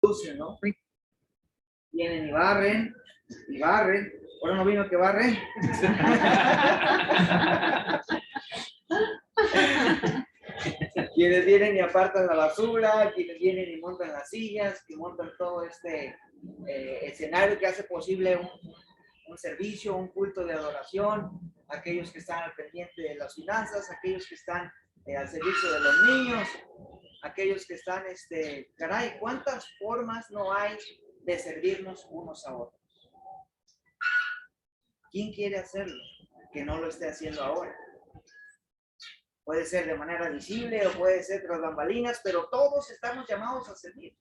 sucio, ¿no? Vienen y barren, y barren. Ahora no vino que barre. Quienes vienen y apartan la basura, quienes vienen y montan las sillas, que montan todo este escenario que hace posible un servicio, un culto de adoración, aquellos que están al pendiente de las finanzas, aquellos que están al servicio de los niños, aquellos que están, caray, ¿cuántas formas no hay de servirnos unos a otros? ¿Quién quiere hacerlo? Que no lo esté haciendo ahora. Puede ser de manera visible o puede ser tras bambalinas, pero todos estamos llamados a servir.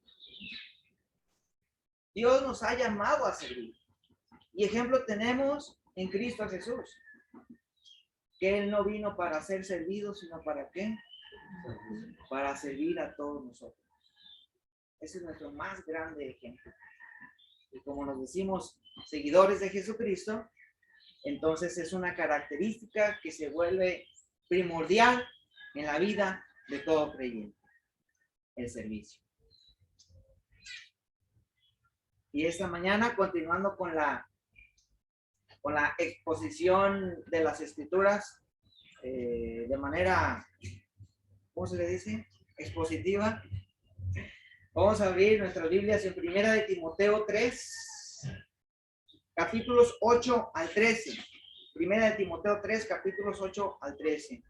Dios nos ha llamado a servir. Y ejemplo tenemos en Cristo Jesús, que Él no vino para ser servido, sino ¿para qué? Para servir a todos nosotros. Ese es nuestro más grande ejemplo. Y como nos decimos seguidores de Jesucristo, entonces es una característica que se vuelve primordial en la vida de todo creyente, el servicio. Y esta mañana, continuando con la exposición de las Escrituras, de manera, ¿cómo se le dice? Expositiva. Vamos a abrir nuestras Biblias en 1 de Timoteo 3, capítulos 8 al 13. 1 de Timoteo 3, capítulos 8 al 13.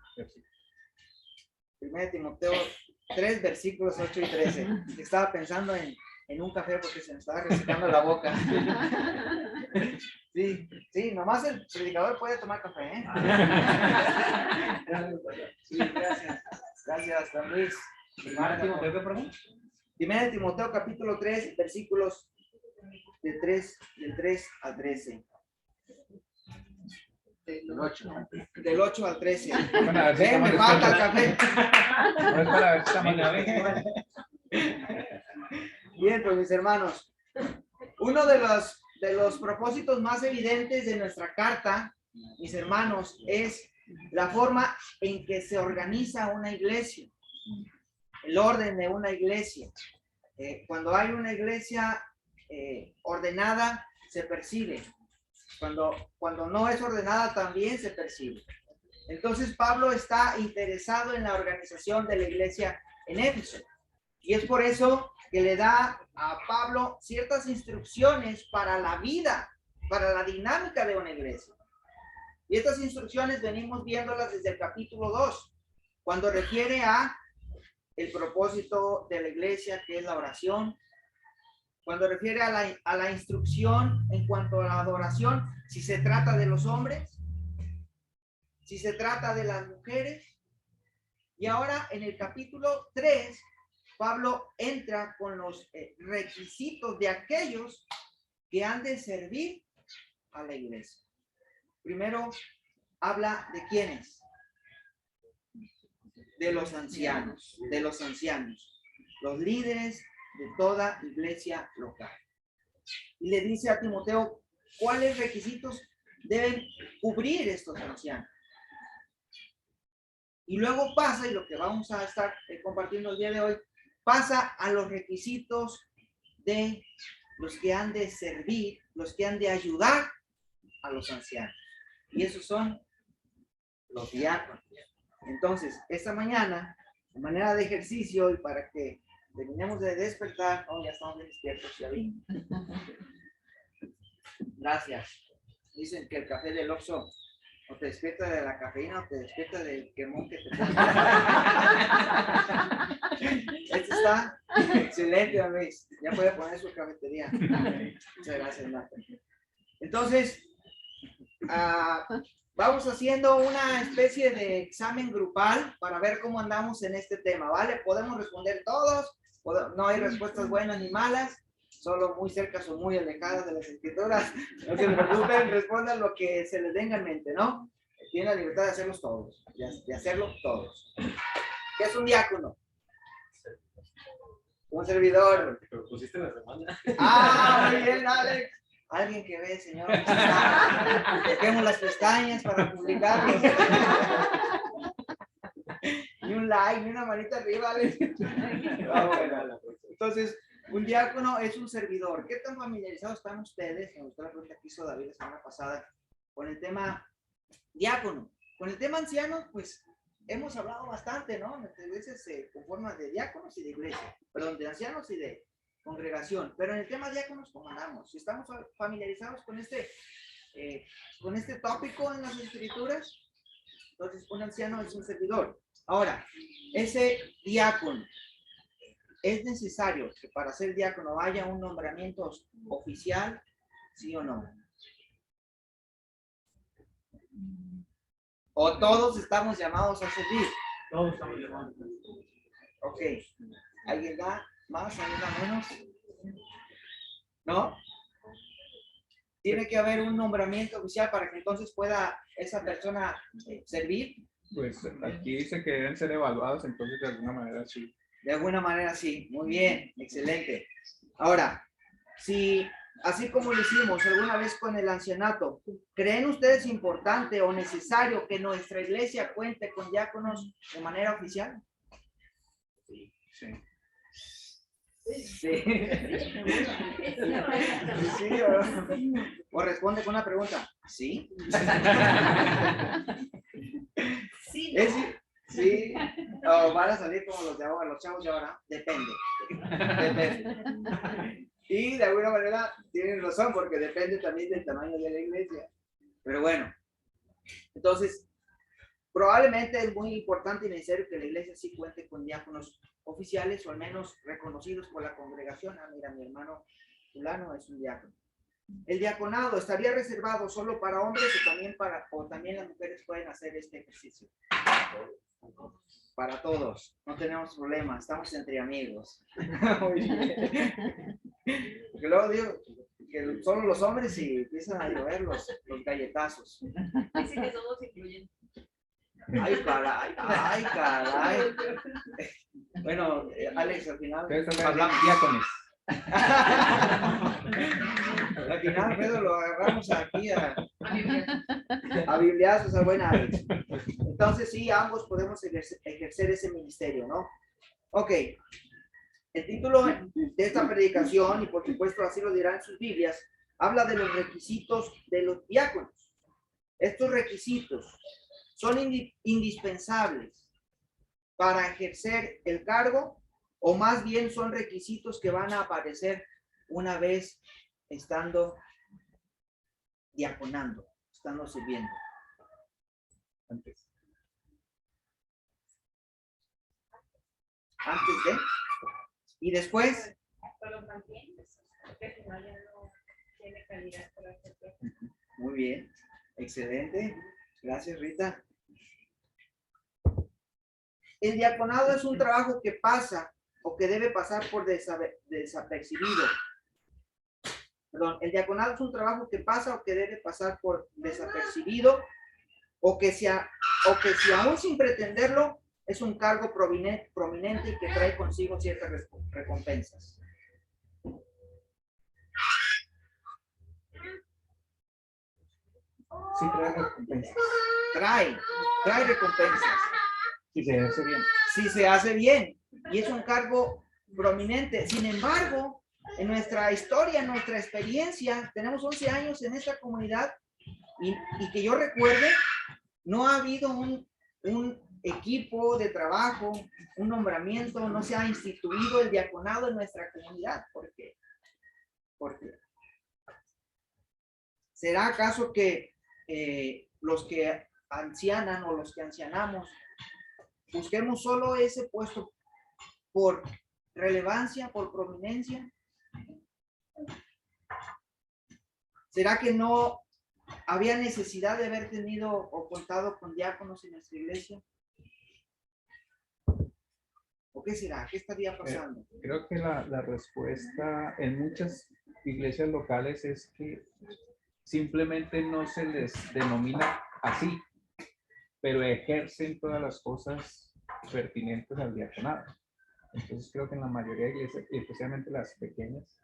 1 de Timoteo 3, versículos 8 y 13. Estaba pensando en un café porque se me estaba resecando la boca. Sí, nomás el predicador puede tomar café, ¿eh? Sí, gracias. Gracias, Don Luis. 1 de Timoteo, capítulo 3, versículos del 3 al 13. Del 8 al 13. Me falta el café. Bien, pues mis hermanos, uno de los propósitos más evidentes de nuestra carta, mis hermanos, es la forma en que se organiza una iglesia, el orden de una iglesia. Cuando hay una iglesia ordenada, se percibe. Cuando no es ordenada, también se percibe. Entonces, Pablo está interesado en la organización de la iglesia en Éfeso. Y es por eso que le da a Pablo ciertas instrucciones para la vida, para la dinámica de una iglesia. Y estas instrucciones venimos viéndolas desde el capítulo 2, cuando refiere a el propósito de la iglesia, que es la oración, cuando refiere a la instrucción en cuanto a la adoración, si se trata de los hombres, si se trata de las mujeres. Y ahora en el capítulo 3, Pablo entra con los requisitos de aquellos que han de servir a la iglesia. Primero, habla de quiénes. De los ancianos, los líderes de toda iglesia local. Y le dice a Timoteo cuáles requisitos deben cubrir estos ancianos. Y luego pasa, y lo que vamos a estar compartiendo el día de hoy, pasa a los requisitos de los que han de servir, los que han de ayudar a los ancianos. Y esos son los diáconos. Entonces, esta mañana, de manera de ejercicio y para que terminemos de despertar, ya estamos bien despiertos, ya vi. Gracias. Dicen que el café del Oxxo o te despierta de la cafeína o te despierta del quemón que te pone. Esto está excelente, Luis. Ya puede poner su cafetería. Muchas gracias, Marta. Entonces, vamos haciendo una especie de examen grupal para ver cómo andamos en este tema, ¿vale? Podemos responder todos, no hay respuestas buenas ni malas, solo muy cercas o muy alejadas de las escrituras. No se preocupen, respondan lo que se les venga en mente, ¿no? Tienen la libertad de hacerlos todos, de hacerlo todos. ¿Qué es un diácono? Un servidor. ¿Te propusiste la semana? Muy bien, Alex. Alguien que ve, señor. Dejemos las pestañas para publicarlos. Ni un like, ni una manita arriba, Alex. Entonces, Un diácono es un servidor. ¿Qué tan familiarizados están ustedes? Me gustó la pregunta que hizo David la semana pasada con el tema diácono. Con el tema anciano, pues hemos hablado bastante, ¿no? Nuestra iglesia se conforma de diáconos y de iglesia, perdón, de ancianos y de congregación. Pero en el tema diáconos, ¿cómo andamos? Si estamos familiarizados con este tópico en las escrituras, entonces un anciano es un servidor. Ahora, ese diácono, ¿es necesario que para ser diácono haya un nombramiento oficial, sí o no? ¿O todos estamos llamados a servir? Todos estamos llamados. Ok. ¿Alguien da más? ¿Alguien da menos? ¿No? ¿Tiene que haber un nombramiento oficial para que entonces pueda esa persona servir? Pues aquí dice que deben ser evaluados, entonces de alguna manera sí. De alguna manera sí. Muy bien, excelente. Ahora, si así como lo hicimos alguna vez con el ancianato, ¿creen ustedes importante o necesario que nuestra iglesia cuente con diáconos de manera oficial? Sí. Sí. Sí, o responde con una pregunta. ¿Sí? Sí, ¿Es sí? Sí. O van a salir como los de ahora, los chavos de ahora. Depende. Depende. Y de alguna manera tienen razón, porque depende también del tamaño de la iglesia. Pero bueno, entonces, probablemente es muy importante y necesario que la iglesia sí cuente con diáconos oficiales o al menos reconocidos por la congregación. Ah, mira, mi hermano fulano es un diácono. El diaconado estaría reservado solo para hombres o también las mujeres pueden hacer este ejercicio. Para todos, no tenemos problema, estamos entre amigos. Muy bien. Porque luego digo que solo los hombres y empiezan a llover los galletazos. dice que somos incluyentes. Ay, caray, ay, caray. Bueno, Alex, al final Ustedes son hablamos. diácones. Al final, Pedro, lo agarramos aquí a bibliazos, a buena Alex. Entonces, sí, ambos podemos ejercer ese ministerio, ¿no? Ok. El título de esta predicación, y por supuesto así lo dirán sus Biblias, habla de los requisitos de los diáconos. Estos requisitos son indispensables para ejercer el cargo, o más bien son requisitos que van a aparecer una vez estando diaconando, estando sirviendo. Antes de y después. Muy bien, excelente. Gracias, Rita. El diaconado es un trabajo que pasa o que debe pasar por desapercibido. Perdón, el diaconado es un trabajo que pasa o que debe pasar por desapercibido o que si aún sin pretenderlo es un cargo prominente y que trae consigo ciertas recompensas. Sí, trae recompensas. Trae recompensas. Si se hace bien. Si se hace bien. Y es un cargo prominente. Sin embargo, en nuestra historia, en nuestra experiencia, tenemos 11 años en esta comunidad y que yo recuerde, no ha habido un equipo de trabajo, un nombramiento, no se ha instituido el diaconado en nuestra comunidad. ¿Por qué? ¿Será acaso que los que ancianan o los que ancianamos busquemos solo ese puesto por relevancia, por prominencia? ¿Será que no había necesidad de haber tenido o contado con diáconos en nuestra iglesia? ¿O qué será? ¿Qué estaría pasando? Creo que la respuesta en muchas iglesias locales es que simplemente no se les denomina así, pero ejercen todas las cosas pertinentes al diaconado. Entonces creo que en la mayoría de iglesias, y especialmente las pequeñas,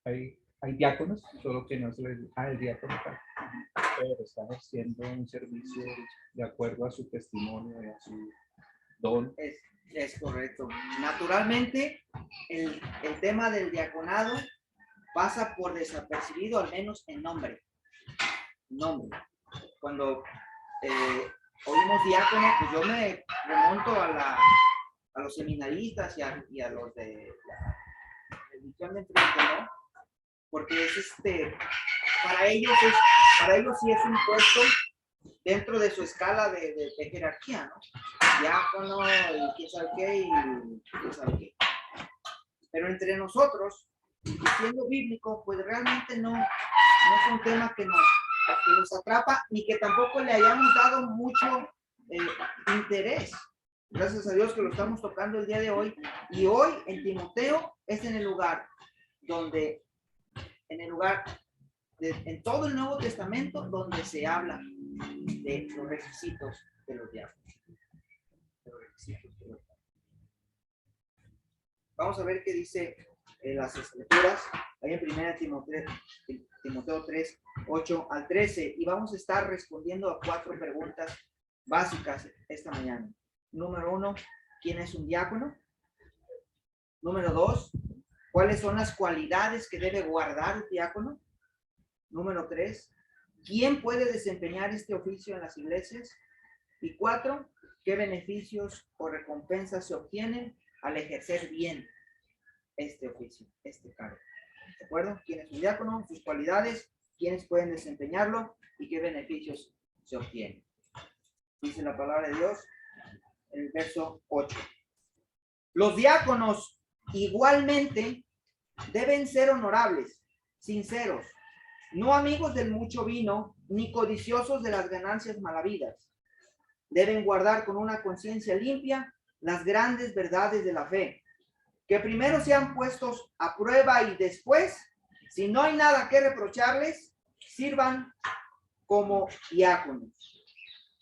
hay diáconos, solo que no se les dice, el diácono tal, pero están haciendo un servicio de acuerdo a su testimonio y a su don. Es correcto. Naturalmente, el tema del diaconado pasa por desapercibido, al menos en nombre. Nombre. Cuando oímos diácono, pues yo me remonto a los seminaristas y a los de la religión de enfrente, ¿no? Porque es para ellos sí es un puesto dentro de su escala de jerarquía, ¿no? Diácono y quién sabe qué y quién sabe qué. Pero entre nosotros, siendo bíblico, pues realmente no es un tema que nos atrapa ni que tampoco le hayamos dado mucho interés. Gracias a Dios que lo estamos tocando el día de hoy. Y hoy en Timoteo es en el lugar en todo el Nuevo Testamento donde se habla de los requisitos de los diáconos. Vamos a ver qué dice las escrituras ahí en 1 Timoteo 3, 8 al 13, y vamos a estar respondiendo a 4 preguntas básicas esta mañana. Número 1, ¿quién es un diácono? Número 2, ¿cuáles son las cualidades que debe guardar un diácono? Número 3, ¿quién puede desempeñar este oficio en las iglesias? Y 4, ¿qué beneficios o recompensas se obtienen al ejercer bien este oficio, este cargo? ¿De acuerdo? ¿Quién es un diácono? Sus cualidades, quiénes pueden desempeñarlo y qué beneficios se obtienen. Dice la palabra de Dios en el verso 8. Los diáconos igualmente deben ser honorables, sinceros, no amigos del mucho vino, ni codiciosos de las ganancias malavidas. Deben guardar con una conciencia limpia las grandes verdades de la fe, que primero sean puestos a prueba y después, si no hay nada que reprocharles, sirvan como diáconos.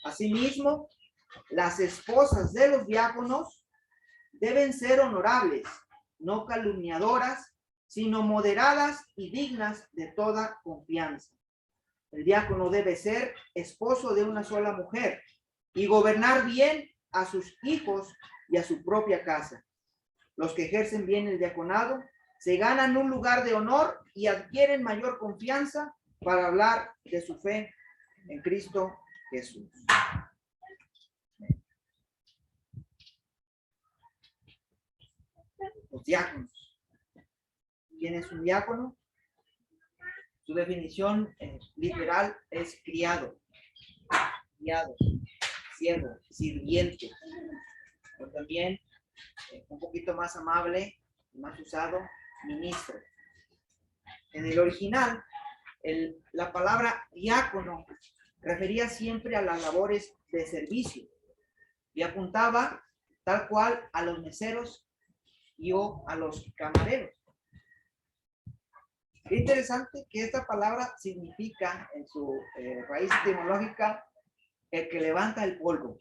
Asimismo, las esposas de los diáconos deben ser honorables, no calumniadoras, sino moderadas y dignas de toda confianza. El diácono debe ser esposo de una sola mujer y gobernar bien a sus hijos y a su propia casa. Los que ejercen bien el diaconado se ganan un lugar de honor y adquieren mayor confianza para hablar de su fe en Cristo Jesús. Los diáconos. ¿Quién es un diácono? Su definición literal es criado, siervo, sirviente. O también, un poquito más amable, más usado, ministro. En el original, la palabra diácono refería siempre a las labores de servicio y apuntaba tal cual a los meseros o a los camareros. Qué interesante que esta palabra significa en su raíz etimológica el que levanta el polvo.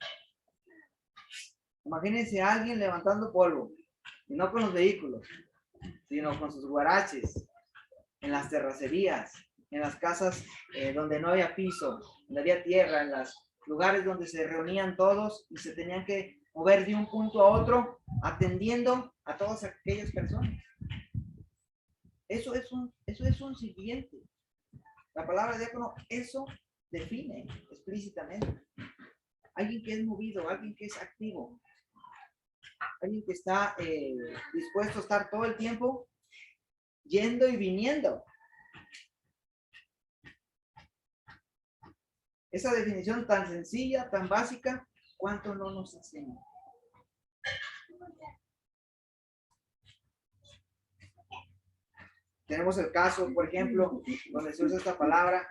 Imagínense a alguien levantando polvo, y no con los vehículos, sino con sus guaraches, en las terracerías, en las casas donde no había piso, donde había tierra, en los lugares donde se reunían todos y se tenían que mover de un punto a otro, atendiendo a todas aquellas personas. Eso es un sirviente. La palabra diácono eso define explícitamente. Alguien que es movido, alguien que es activo, alguien que está dispuesto a estar todo el tiempo yendo y viniendo. Esa definición tan sencilla, tan básica, ¿cuánto no nos enseña? Tenemos el caso, por ejemplo, donde se usa esta palabra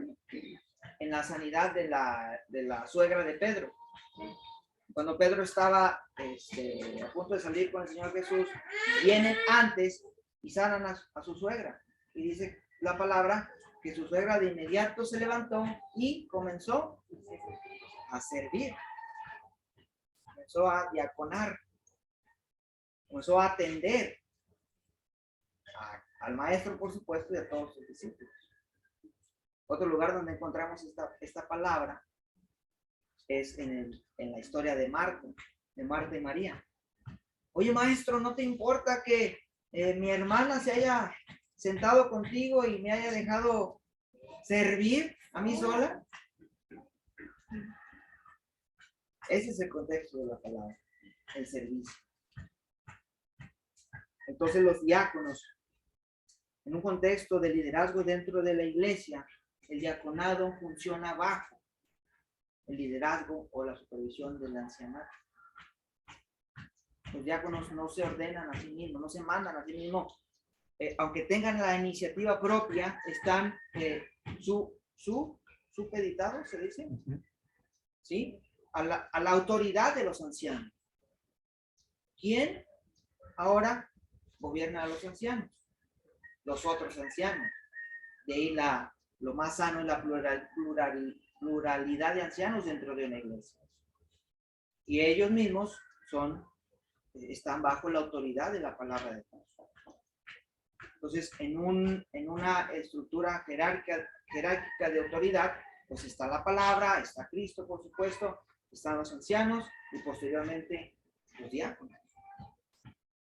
en la sanidad de la suegra de Pedro. Cuando Pedro estaba a punto de salir con el Señor Jesús, vienen antes y sanan a su suegra. Y dice la palabra que su suegra de inmediato se levantó y comenzó a servir. Comenzó a diaconar. Comenzó a atender al maestro, por supuesto, y a todos sus discípulos. Otro lugar donde encontramos esta palabra es en la historia de Marta y María. Oye, maestro, ¿no te importa que mi hermana se haya sentado contigo y me haya dejado servir a mí sola? Ese es el contexto de la palabra, el servicio. Entonces los diáconos, en un contexto de liderazgo dentro de la iglesia, el diaconado funciona bajo el liderazgo o la supervisión del ancianato. Los diáconos no se ordenan a sí mismos, no se mandan a sí mismos. Aunque tengan la iniciativa propia, están supeditados, se dice, ¿sí? A la autoridad de los ancianos. ¿Quién ahora gobierna a los ancianos? Los otros ancianos. De ahí lo más sano es la pluralidad de ancianos dentro de una iglesia. Y ellos mismos están bajo la autoridad de la palabra de Dios. Entonces, en una estructura jerárquica de autoridad, pues está la palabra, está Cristo, por supuesto, están los ancianos y posteriormente los diáconos.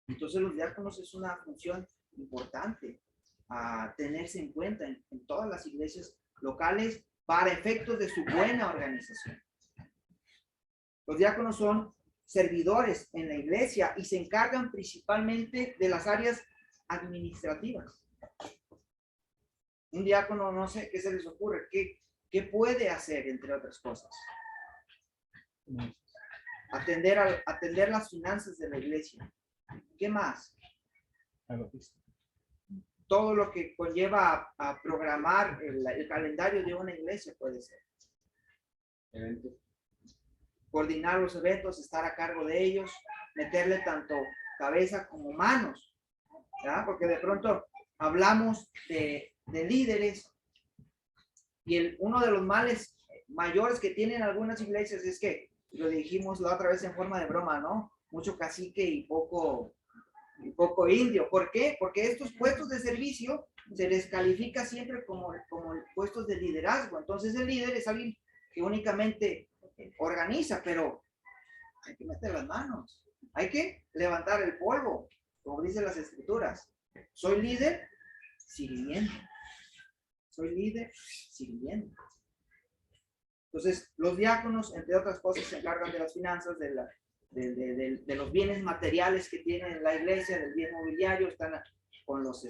Entonces, los diáconos es una función importante a tenerse en cuenta en todas las iglesias locales para efectos de su buena organización. Los diáconos son servidores en la iglesia y se encargan principalmente de las áreas administrativas. Un diácono, no sé qué se les ocurre, qué puede hacer, entre otras cosas. Atender las finanzas de la iglesia. ¿Qué más? Todo lo que conlleva a programar el calendario de una iglesia puede ser. Eventos. Coordinar los eventos, estar a cargo de ellos, meterle tanto cabeza como manos, ¿verdad? Porque de pronto hablamos de líderes y uno de los males mayores que tienen algunas iglesias es que, lo dijimos la otra vez en forma de broma, ¿no? Mucho cacique y poco indio. ¿Por qué? Porque estos puestos de servicio se les califica siempre como puestos de liderazgo. Entonces el líder es alguien que únicamente organiza, pero hay que meter las manos, hay que levantar el polvo, como dicen las escrituras. Soy líder sirviendo. Soy líder sirviendo. Entonces, los diáconos, entre otras cosas, se encargan de las finanzas, de los bienes materiales que tiene la iglesia, del bien mobiliario, están con los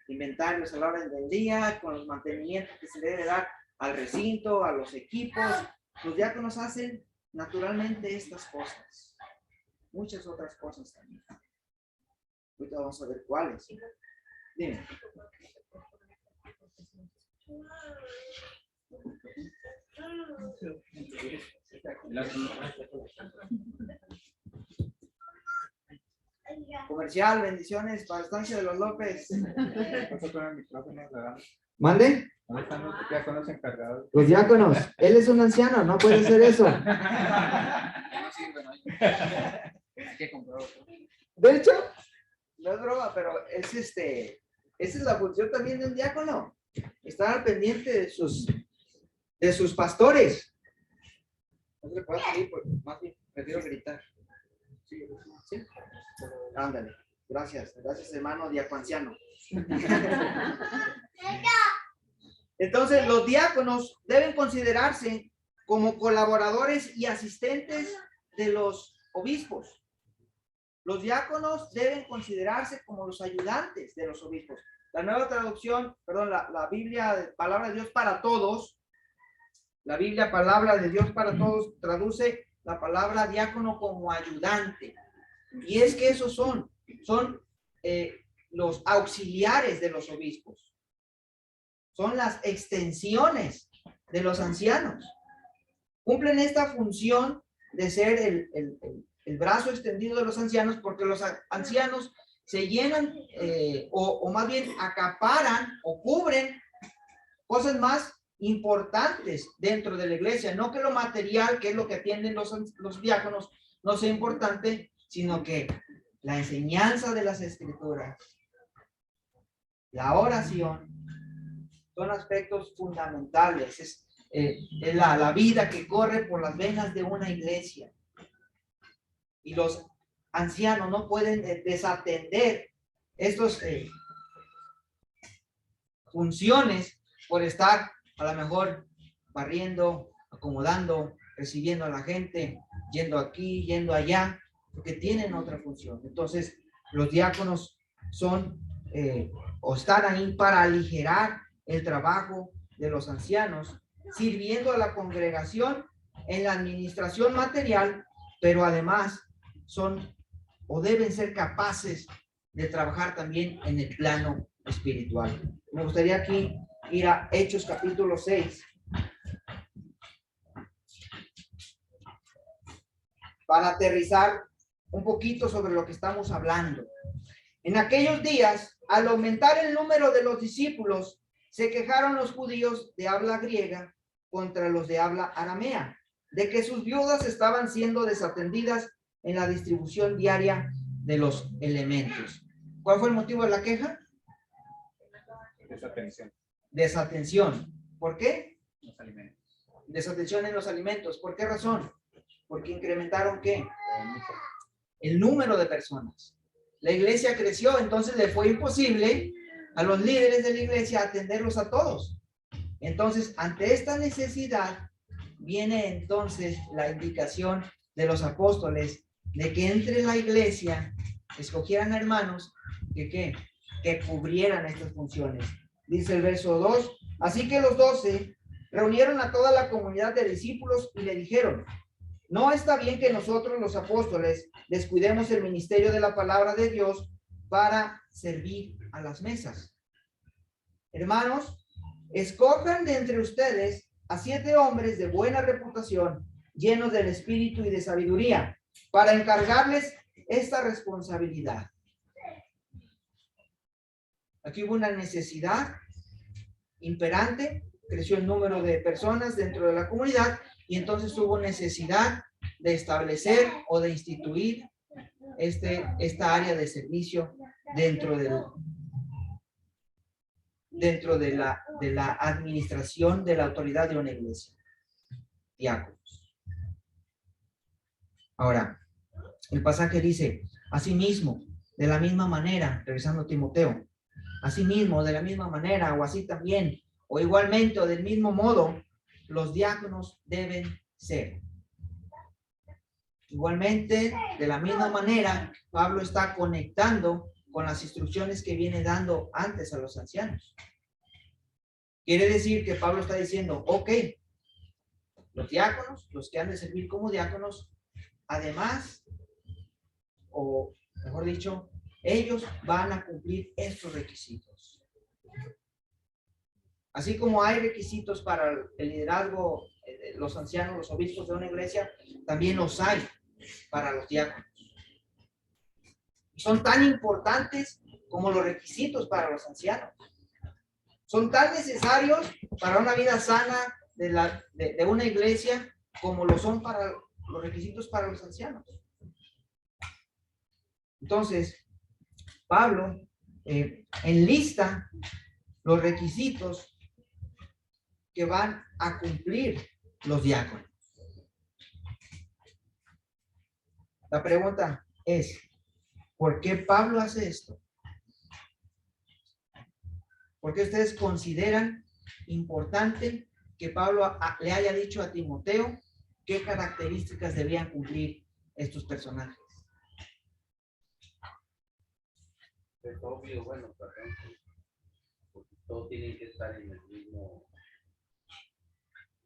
inventarios a la hora del día, con los mantenimientos que se debe dar al recinto, a los equipos. Los diáconos hacen naturalmente estas cosas, muchas otras cosas también. Ahorita vamos a ver cuáles. Dime. Comercial, bendiciones para Estancia de los López. ¿Mande? ¿Dónde están los diáconos encargados? Los diáconos. Él es un anciano, no puede ser eso. De hecho, no es broma, pero esa es la función también de un diácono. Estar al pendiente de sus pastores. No se puede seguir, pues, más bien, prefiero gritar. ¿Sí? Ándale. Gracias, hermano diaconciano. Entonces, los diáconos deben considerarse como colaboradores y asistentes de los obispos. Los diáconos deben considerarse como los ayudantes de los obispos. La nueva traducción, perdón, la Biblia, Palabra de Dios para Todos, la Biblia, Palabra de Dios para Todos, traduce la palabra diácono como ayudante. Y es que esos son los auxiliares de los obispos. Son las extensiones de los ancianos. Cumplen esta función de ser el brazo extendido de los ancianos, porque los ancianos se llenan o más bien acaparan o cubren cosas más importantes dentro de la iglesia. No que lo material, que es lo que atienden los diáconos, no sea importante, sino que la enseñanza de las escrituras, la oración, son aspectos fundamentales. Es la vida que corre por las venas de una iglesia. Y los ancianos no pueden desatender estas funciones por estar a lo mejor barriendo, acomodando, recibiendo a la gente, yendo aquí, yendo allá, porque tienen otra función. Entonces, los diáconos son o están ahí para aligerar el trabajo de los ancianos, sirviendo a la congregación en la administración material, pero además son o deben ser capaces de trabajar también en el plano espiritual. Me gustaría aquí ir a Hechos capítulo 6 para aterrizar un poquito sobre lo que estamos hablando. En aquellos días, al aumentar el número de los discípulos, se quejaron los judíos de habla griega contra los de habla aramea, de que sus viudas estaban siendo desatendidas en la distribución diaria de los elementos. ¿Cuál fue el motivo de la queja? Desatención. Desatención. ¿Por qué? Los alimentos. Desatención en los alimentos. ¿Por qué razón? Porque incrementaron ¿qué? El número de personas. La iglesia creció, entonces le fue imposible a los líderes de la iglesia atenderlos a todos. Entonces, ante esta necesidad, viene entonces la indicación de los apóstoles de que entre la iglesia escogieran hermanos que cubrieran estas funciones. Dice el verso 2, así que los 12 reunieron a toda la comunidad de discípulos y le dijeron, no está bien que nosotros los apóstoles descuidemos el ministerio de la palabra de Dios para servir a las mesas. Hermanos, escojan de entre ustedes a 7 hombres de buena reputación, llenos del espíritu y de sabiduría, para encargarles esta responsabilidad. Aquí hubo una necesidad imperante, creció el número de personas dentro de la comunidad y entonces hubo necesidad de establecer o de instituir esta área de servicio dentro de la administración de la autoridad de una iglesia. Diáconos. Ahora, el pasaje dice, asimismo, de la misma manera, regresando a Timoteo, asimismo, de la misma manera, o así también, o igualmente, o del mismo modo, los diáconos deben ser. Igualmente, de la misma manera, Pablo está conectando con las instrucciones que viene dando antes a los ancianos. Quiere decir que Pablo está diciendo, ok, los diáconos, los que han de servir como diáconos, además, o mejor dicho, ellos van a cumplir estos requisitos. Así como hay requisitos para el liderazgo, los ancianos, los obispos de una iglesia, también los hay para los diáconos. Son tan importantes como los requisitos para los ancianos. Son tan necesarios para una vida sana de una iglesia como lo son para los requisitos para los ancianos. Entonces, Pablo enlista los requisitos que van a cumplir los diáconos. La pregunta es, ¿por qué Pablo hace esto? ¿Por qué ustedes consideran importante que Pablo le haya dicho a Timoteo qué características debían cumplir estos personajes? Es obvio, bueno, porque todos tienen que estar en el mismo,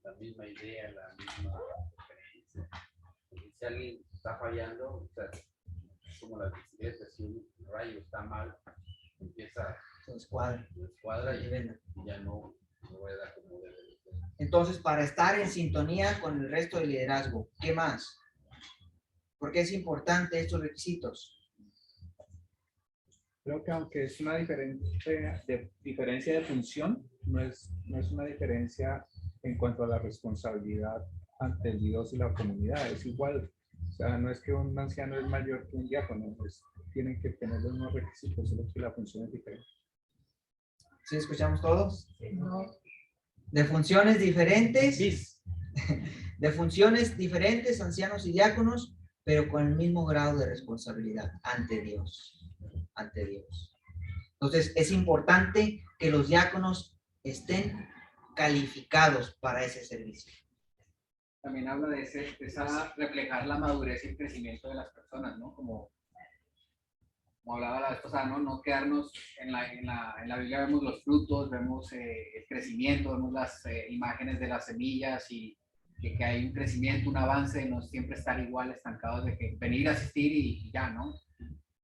la misma idea, la misma creencia. Porque si alguien está fallando, o sea, es como las bicicletas, si un rayo está mal, empieza Se escuadra y ya no rueda como debe de ser. Entonces, para estar en sintonía con el resto del liderazgo, ¿qué más? ¿Por qué es importante estos requisitos? Creo que aunque es una diferencia de función, no es una diferencia en cuanto a la responsabilidad ante el Dios y la comunidad. Es igual. O sea, no es que un anciano es mayor que un diácono, pues tienen que tener los mismos requisitos, solo que la función es diferente. ¿Sí escuchamos todos? No. De funciones diferentes, de funciones diferentes, ancianos y diáconos, pero con el mismo grado de responsabilidad ante Dios. Ante Dios. Entonces, es importante que los diáconos estén calificados para ese servicio. También habla de esa reflejar la madurez y el crecimiento de las personas, ¿no? Como hablaba la vez pasada, ¿no? No quedarnos en la Biblia, vemos los frutos, vemos el crecimiento, vemos las imágenes de las semillas y que hay un crecimiento, un avance, no siempre estar igual, estancados de que venir a asistir y ya, ¿no?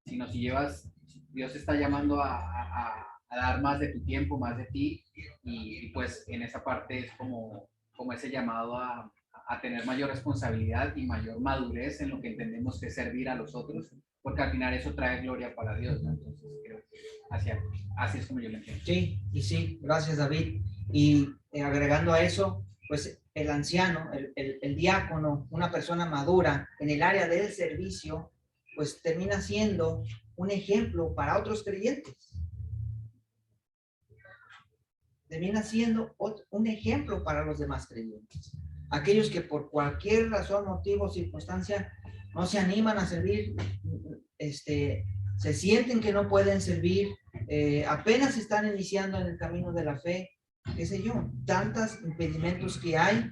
Sino si llevas, Dios te está llamando a dar más de tu tiempo, más de ti, y pues en esa parte es como ese llamado a tener mayor responsabilidad y mayor madurez en lo que entendemos que es servir a los otros, porque al final eso trae gloria para Dios, ¿no? Entonces creo que así es como yo lo entiendo. Sí, y sí, gracias David. Y agregando a eso, pues el anciano, el diácono, una persona madura en el área del servicio, pues termina siendo un ejemplo para otros creyentes. Termina siendo un ejemplo para los demás creyentes. Aquellos que por cualquier razón, motivo, circunstancia, no se animan a servir, se sienten que no pueden servir, apenas están iniciando en el camino de la fe, qué sé yo, tantos impedimentos que hay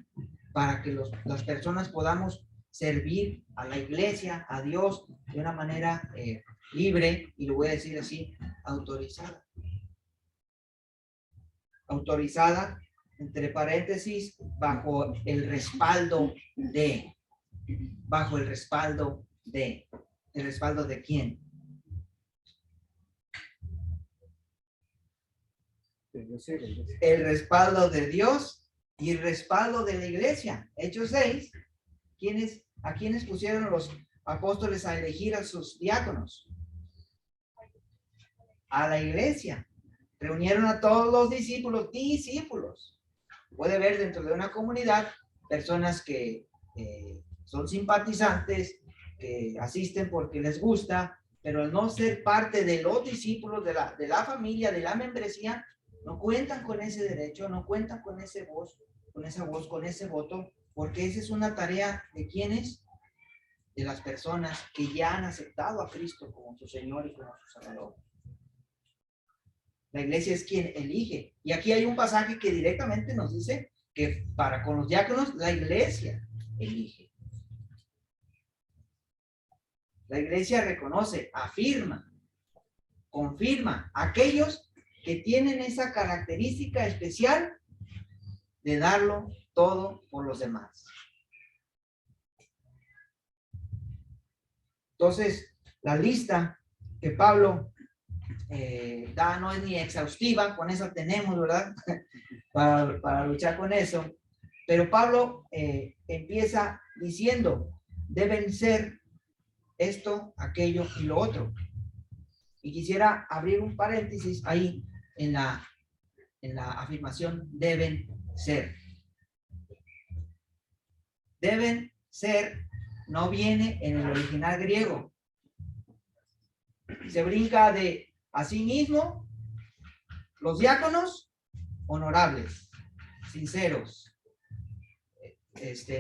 para que las personas podamos servir a la iglesia, a Dios, de una manera libre, y lo voy a decir así, autorizada. Autorizada, entre paréntesis, bajo el respaldo de. ¿El respaldo de quién? El respaldo de Dios y el respaldo de la iglesia. Hechos 6, ¿a quiénes pusieron los apóstoles a elegir a sus diáconos? A la iglesia. Reunieron a todos los discípulos. Puede haber dentro de una comunidad personas que son simpatizantes, que asisten porque les gusta, pero al no ser parte de los discípulos, de la familia, de la membresía, no cuentan con ese derecho, no cuentan con esa voz, con ese voto, porque esa es una tarea de quienes, de las personas que ya han aceptado a Cristo como su Señor y como su Salvador. La iglesia es quien elige. Y aquí hay un pasaje que directamente nos dice que para con los diáconos la iglesia elige. La iglesia reconoce, afirma, confirma a aquellos que tienen esa característica especial de darlo todo por los demás. Entonces, la lista que Pablo da no es ni exhaustiva, con eso tenemos, ¿verdad? para luchar con eso. Pero Pablo empieza diciendo, deben ser esto, aquello y lo otro. Y quisiera abrir un paréntesis ahí en la afirmación deben ser. Deben ser no viene en el original griego. Se brinca de asimismo los diáconos honorables, sinceros,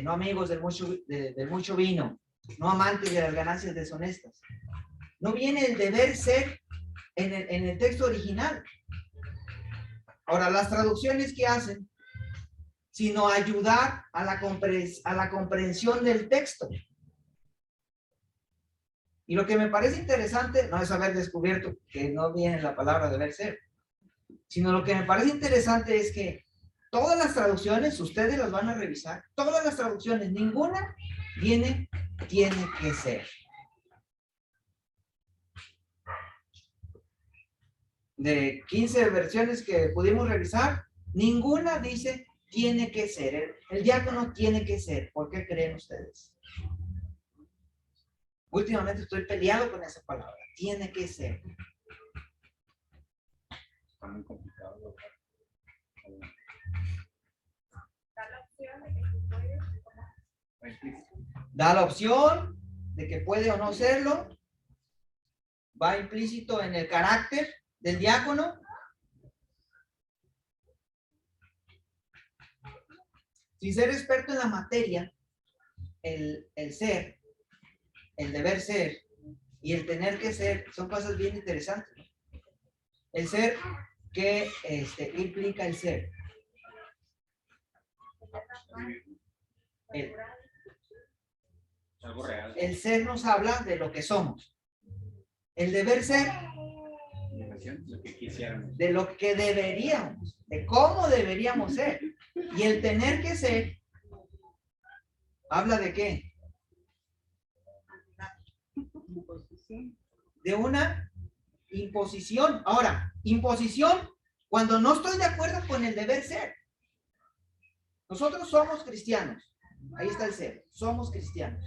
no amigos del mucho vino, no amantes de las ganancias deshonestas. No viene el deber ser en el texto original. Ahora, las traducciones que hacen, sino ayudar a la comprensión del texto. Y lo que me parece interesante no es haber descubierto que no viene la palabra deber ser, sino lo que me parece interesante es que todas las traducciones, ustedes las van a revisar, todas las traducciones, ninguna tiene que ser. De 15 versiones que pudimos revisar, ninguna dice tiene que ser. El diácono tiene que ser. ¿Por qué creen ustedes? Últimamente estoy peleado con esa palabra. Tiene que ser. Está muy complicado. Da la opción de que puede o no serlo. Va implícito en el carácter del diácono. Sin ser experto en la materia, el ser el deber ser y el tener que ser son cosas bien interesantes, ¿no? El ser, ¿qué implica el ser? Algo real. El ser nos habla de lo que somos. El deber ser, Lo que quisiéramos. de lo que deberíamos, de cómo deberíamos ser. Y el tener que ser, ¿habla de qué? De una imposición. Ahora, imposición cuando no estoy de acuerdo con el deber ser. Nosotros somos cristianos. Ahí está el ser. Somos cristianos.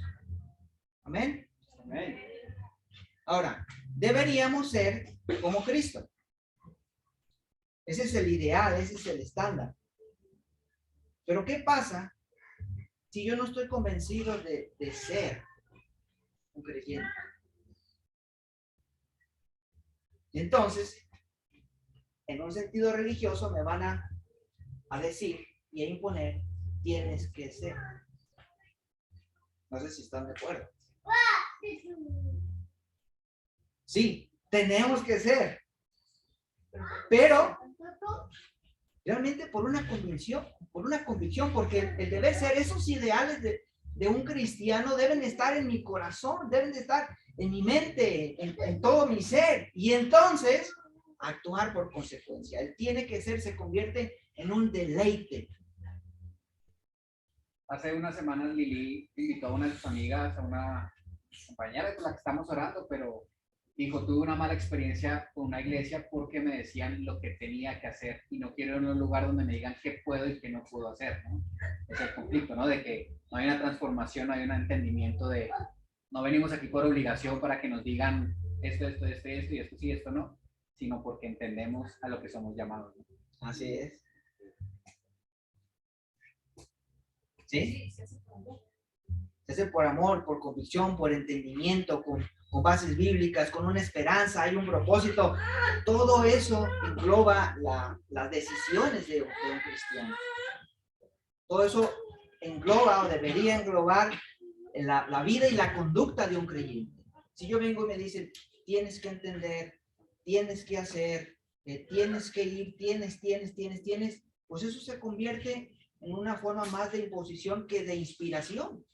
Amén. Amén. Ahora, deberíamos ser como Cristo. Ese es el ideal, ese es el estándar. Pero ¿qué pasa si yo no estoy convencido de ser un creyente? Entonces, en un sentido religioso me van a decir y a imponer, tienes que ser. No sé si están de acuerdo. Sí, tenemos que ser. Pero realmente por una convicción, porque el deber ser, esos ideales de un cristiano deben estar en mi corazón, deben de estar en mi mente, en todo mi ser, y entonces actuar por consecuencia. El tiene que ser se convierte en un deleite. Hace unas semanas Lili invitó a una de sus amigas, a una compañera con la que estamos orando, pero dijo, tuve una mala experiencia con una iglesia porque me decían lo que tenía que hacer y no quiero ir a un lugar donde me digan qué puedo y qué no puedo hacer, ¿no? Es el conflicto, ¿no? De que no hay una transformación, no hay un entendimiento de, no venimos aquí por obligación para que nos digan esto y esto sí, esto no, sino porque entendemos a lo que somos llamados, ¿no? Así es. ¿Sí? Se hace por amor. Se hace por amor, por convicción, por entendimiento, con bases bíblicas, con una esperanza, hay un propósito. Todo eso engloba las decisiones de un cristiano. Todo eso engloba o debería englobar la vida y la conducta de un creyente. Si yo vengo y me dicen, tienes que entender, tienes que hacer, tienes que ir, tienes, pues eso se convierte en una forma más de imposición que de inspiración.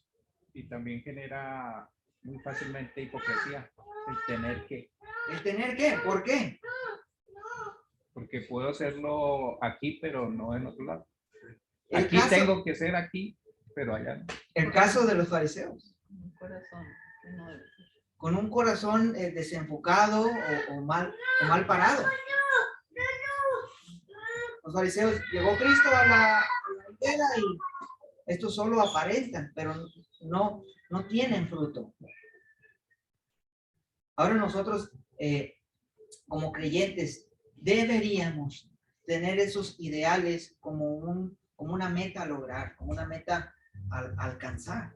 Y también genera muy fácilmente hipocresía, el tener que. ¿El tener qué? ¿Por qué? Porque puedo hacerlo aquí, pero no en otro lado. El Aquí caso- tengo que ser aquí, pero allá no. El caso de los fariseos, Un corazón que no debe ser. con un corazón desenfocado o mal parado. Los fariseos, llegó Cristo a la aldea y estos solo aparentan, pero no tienen fruto. Ahora nosotros, como creyentes, deberíamos tener esos ideales como una meta a lograr, como una meta a alcanzar.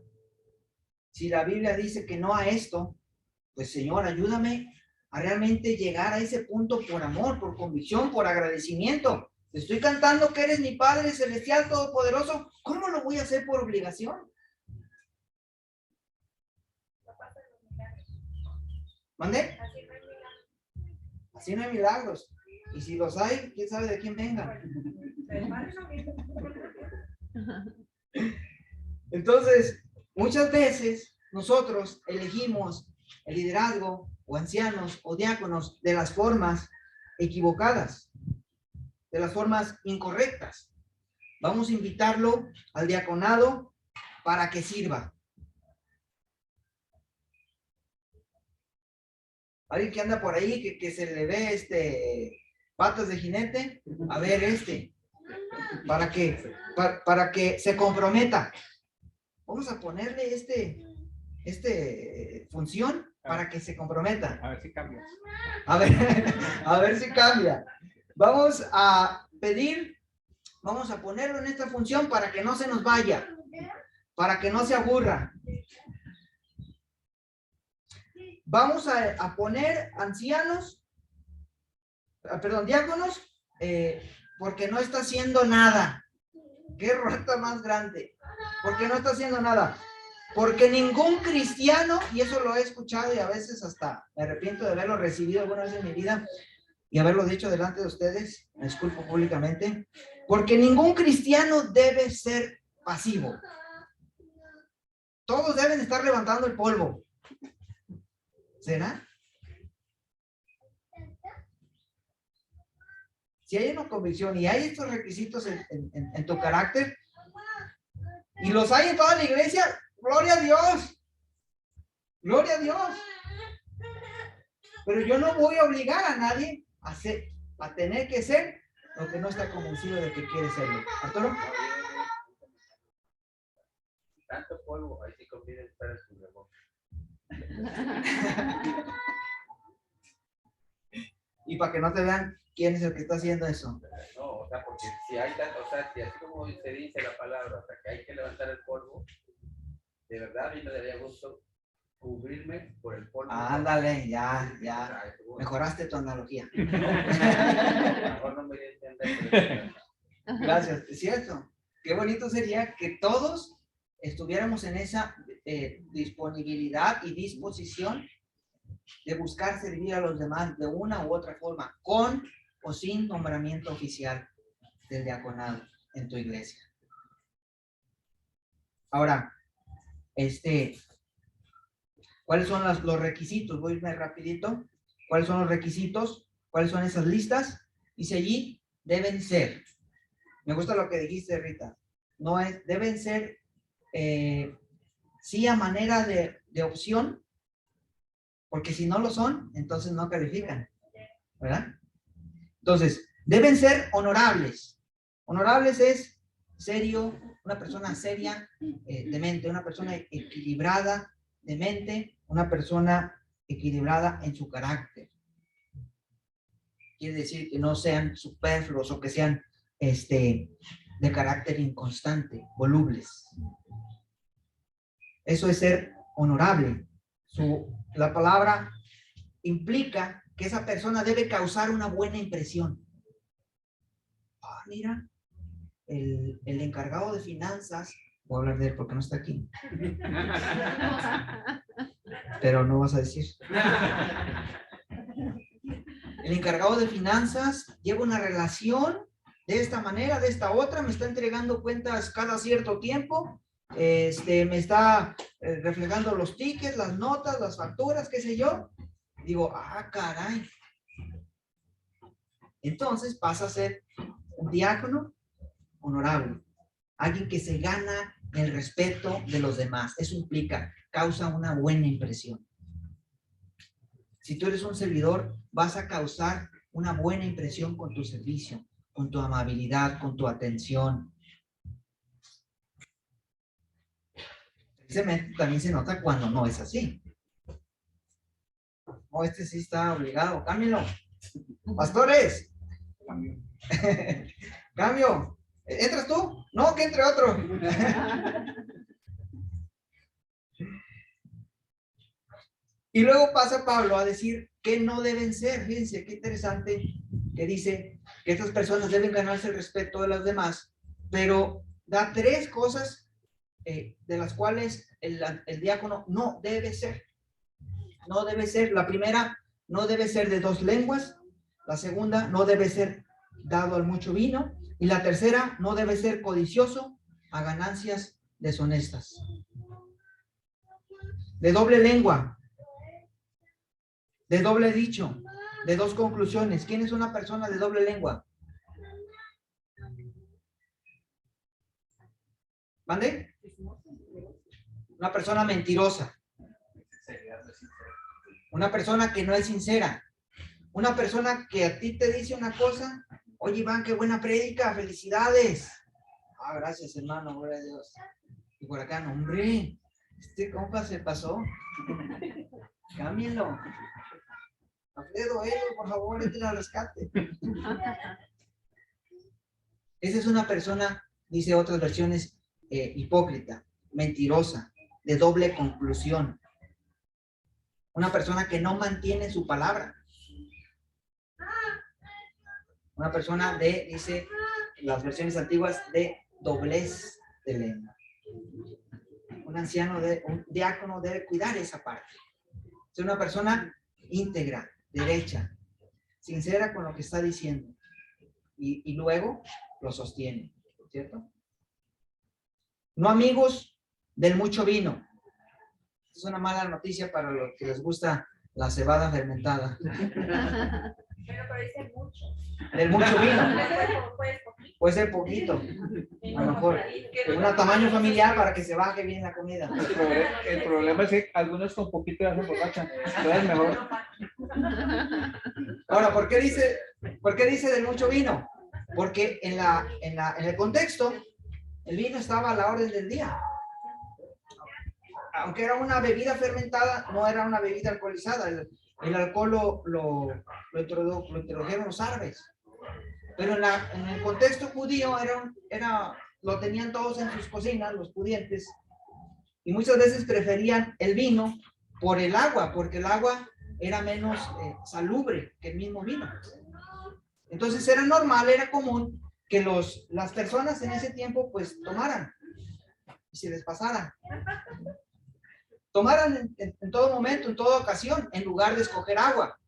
Si la Biblia dice que no a esto, pues Señor, ayúdame a realmente llegar a ese punto por amor, por convicción, por agradecimiento. Te estoy cantando que eres mi Padre Celestial Todopoderoso. ¿Cómo lo voy a hacer por obligación? ¿Mande? Así no hay milagros. Y si los hay, quién sabe de quién vengan. Entonces, muchas veces nosotros elegimos el liderazgo o ancianos o diáconos de las formas equivocadas, de las formas incorrectas. Vamos a invitarlo al diaconado para que sirva. Alguien que anda por ahí, que se le ve patas de jinete, a ver para que se comprometa. Vamos a ponerle función para que se comprometa. A ver si cambias. A ver si cambia. Vamos a pedir, vamos a ponerlo en esta función para que no se nos vaya, para que no se aburra. Vamos a poner ancianos, diáconos, porque no está haciendo nada. Qué rata más grande. Porque no está haciendo nada. Porque ningún cristiano, y eso lo he escuchado y a veces hasta me arrepiento de haberlo recibido alguna vez en mi vida y haberlo dicho delante de ustedes, me disculpo públicamente, porque ningún cristiano debe ser pasivo. Todos deben estar levantando el polvo. ¿Será? Si hay una convicción y hay estos requisitos en tu carácter, y los hay en toda la iglesia, gloria a Dios. Gloria a Dios. Pero yo no voy a obligar a nadie a tener que ser lo que no está convencido de que quiere serlo. ¿Arturo? Tanto polvo, ahí sí conviene estar en su rebote. Y para que no te vean quién es el que está haciendo eso. No, o sea, porque si hay tanto, o sea, si así como se dice la palabra, o sea, que hay que levantar el polvo, de verdad a mí me daría gusto cubrirme por el polvo. Ándale, ya. Mejoraste tu analogía. Mejor no me di a entender. Gracias, es cierto. Qué bonito sería que todos estuviéramos en esa disponibilidad y disposición de buscar servir a los demás de una u otra forma, con o sin nombramiento oficial del diaconado en tu iglesia. Ahora, ¿cuáles son los requisitos? Voy a irme rapidito. ¿Cuáles son los requisitos? ¿Cuáles son esas listas? Dice allí, deben ser. Me gusta lo que dijiste, Rita. Deben ser, sí, a manera de opción, porque si no lo son, entonces no califican, ¿verdad? Entonces, deben ser honorables. Honorables es serio, una persona seria de mente, una persona equilibrada de mente, una persona equilibrada en su carácter. Quiere decir que no sean superfluos o que sean de carácter inconstante, volubles. Eso es ser honorable. La palabra implica que esa persona debe causar una buena impresión. Ah, mira, el encargado de finanzas, voy a hablar de él porque no está aquí. Pero no vas a decir. El encargado de finanzas lleva una relación de esta manera, de esta otra, me está entregando cuentas cada cierto tiempo, me está reflejando los tickets, las notas, las facturas, qué sé yo. Digo, caray. Entonces pasa a ser un diácono honorable, alguien que se gana el respeto de los demás. Eso implica, causa una buena impresión. Si tú eres un servidor, vas a causar una buena impresión con tu servicio, con tu amabilidad, con tu atención. Precisamente también se nota cuando no es así. No, sí está obligado. Cámbialo. Pastores. Cambio. ¿Entras tú? No, que entre otro. Y luego pasa Pablo a decir que no deben ser. Fíjense qué interesante que dice que estas personas deben ganarse el respeto de las demás, pero da 3 cosas de las cuales el diácono no debe ser. No debe ser. La primera, no debe ser de 2 lenguas. La segunda, no debe ser dado al mucho vino. Y la tercera, no debe ser codicioso a ganancias deshonestas. De doble lengua, de doble dicho, de 2 conclusiones. ¿Quién es una persona de doble lengua? ¿Mande? Una persona mentirosa. Una persona que no es sincera. Una persona que a ti te dice una cosa. Oye, Iván, qué buena prédica, felicidades. Gracias, hermano, gloria a Dios. Y por acá, no, hombre, este compa se pasó. Cámbienlo. Alfredo, por favor, échale al rescate. Esa es una persona, dice otras versiones, hipócrita, mentirosa, de doble conclusión. Una persona que no mantiene su palabra. Una persona dice las versiones antiguas, de doblez de lengua. un anciano, un diácono debe cuidar esa parte. Ser una persona íntegra, derecha, sincera con lo que está diciendo. Y luego lo sostiene, ¿cierto? No amigos del mucho vino. Es una mala noticia para los que les gusta la cebada fermentada. Bueno, pero dice mucho. Del mucho vino. Pues, Puede ser poquito. A lo mejor un tamaño familiar para que se baje bien la comida. El problema es que algunos con poquito ya se emborrachan. Entonces mejor. Ahora, ¿por qué dice del mucho vino? Porque en el contexto, el vino estaba a la orden del día. Aunque era una bebida fermentada, no era una bebida alcoholizada. El alcohol lo introdujeron los árabes. Pero en el contexto judío lo tenían todos en sus cocinas, los pudientes. Y muchas veces preferían el vino por el agua, porque el agua era menos salubre que el mismo vino. Entonces era normal, era común que las personas en ese tiempo pues tomaran y se les pasara. Tomaran en todo momento, en toda ocasión, en lugar de escoger agua.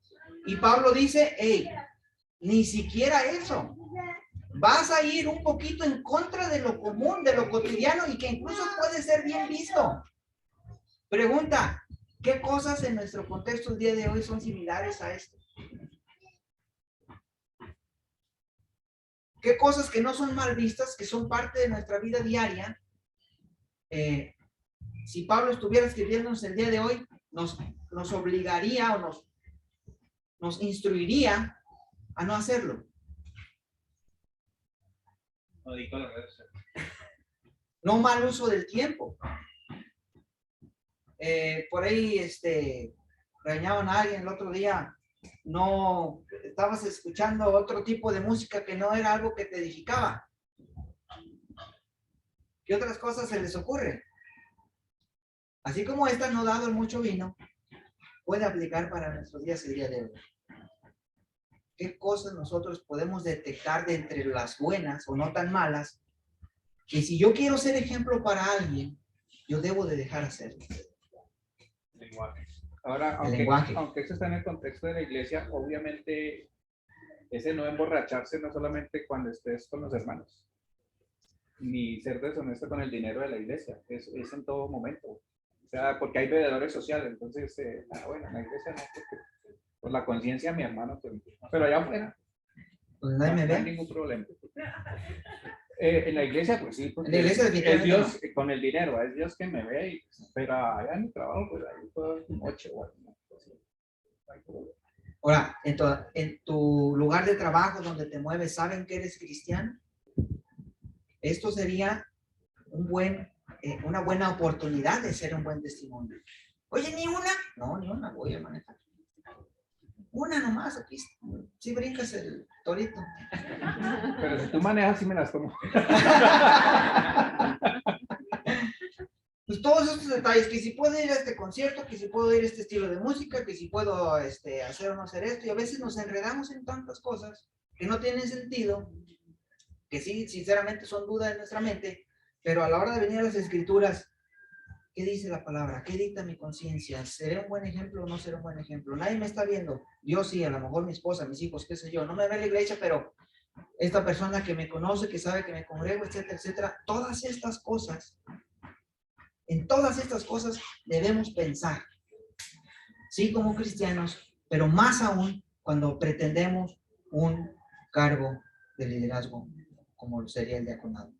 Y Pablo dice, hey, ni siquiera eso. Vas a ir un poquito en contra de lo común, de lo cotidiano y que incluso puede ser bien visto. Pregunta, ¿qué cosas en nuestro contexto el día de hoy son similares a esto? ¿Qué cosas que no son mal vistas, que son parte de nuestra vida diaria? Si Pablo estuviera escribiéndonos el día de hoy, nos obligaría o nos instruiría a no hacerlo. No mal uso del tiempo. Por ahí regañaban a alguien el otro día, no estabas escuchando otro tipo de música que no era algo que te edificaba. ¿Qué otras cosas se les ocurre? Así como esta no dado el mucho vino, puede aplicar para nuestros días el día de hoy. ¿Qué cosas nosotros podemos detectar de entre las buenas o no tan malas? Que si yo quiero ser ejemplo para alguien, yo debo de dejar hacerlo. Lenguaje. Ahora, aunque eso está en el contexto de la iglesia, obviamente ese no emborracharse no solamente cuando estés con los hermanos, ni ser deshonesto con el dinero de la iglesia, es en todo momento. O sea, porque hay bebedores sociales, entonces, bueno, en la iglesia no, porque por la conciencia de mi hermano, pero allá afuera Pues no, nadie me no hay ve. ningún problema. En la iglesia, pues sí, porque En la iglesia es Dios con el dinero, es Dios que me ve, pero allá en mi trabajo, pues ahí todo es noche, bueno, pues, sí, no hay problema. Ahora, en tu lugar de trabajo donde te mueves, ¿saben que eres cristiano? Esto sería una buena oportunidad de ser un buen testimonio. Oye, ¿ni una? No, ni una, voy a manejar. Una nomás, aquí. Sí brincas el torito. Pero si tú manejas, sí me las tomo. Pues todos estos detalles, que si puedo ir a este concierto, que si puedo ir a este estilo de música, que si puedo hacer o no hacer esto, y a veces nos enredamos en tantas cosas que no tienen sentido, que sí, sinceramente son dudas de nuestra mente, pero a la hora de venir a las escrituras, ¿qué dice la palabra? ¿Qué dicta mi conciencia? ¿Seré un buen ejemplo o no seré un buen ejemplo? Nadie me está viendo. Dios sí, a lo mejor mi esposa, mis hijos, qué sé yo. No me ve en la iglesia, pero esta persona que me conoce, que sabe que me congrego, etcétera, etcétera. Todas estas cosas, en todas estas cosas debemos pensar. Sí, como cristianos, pero más aún cuando pretendemos un cargo de liderazgo, como sería el diaconado.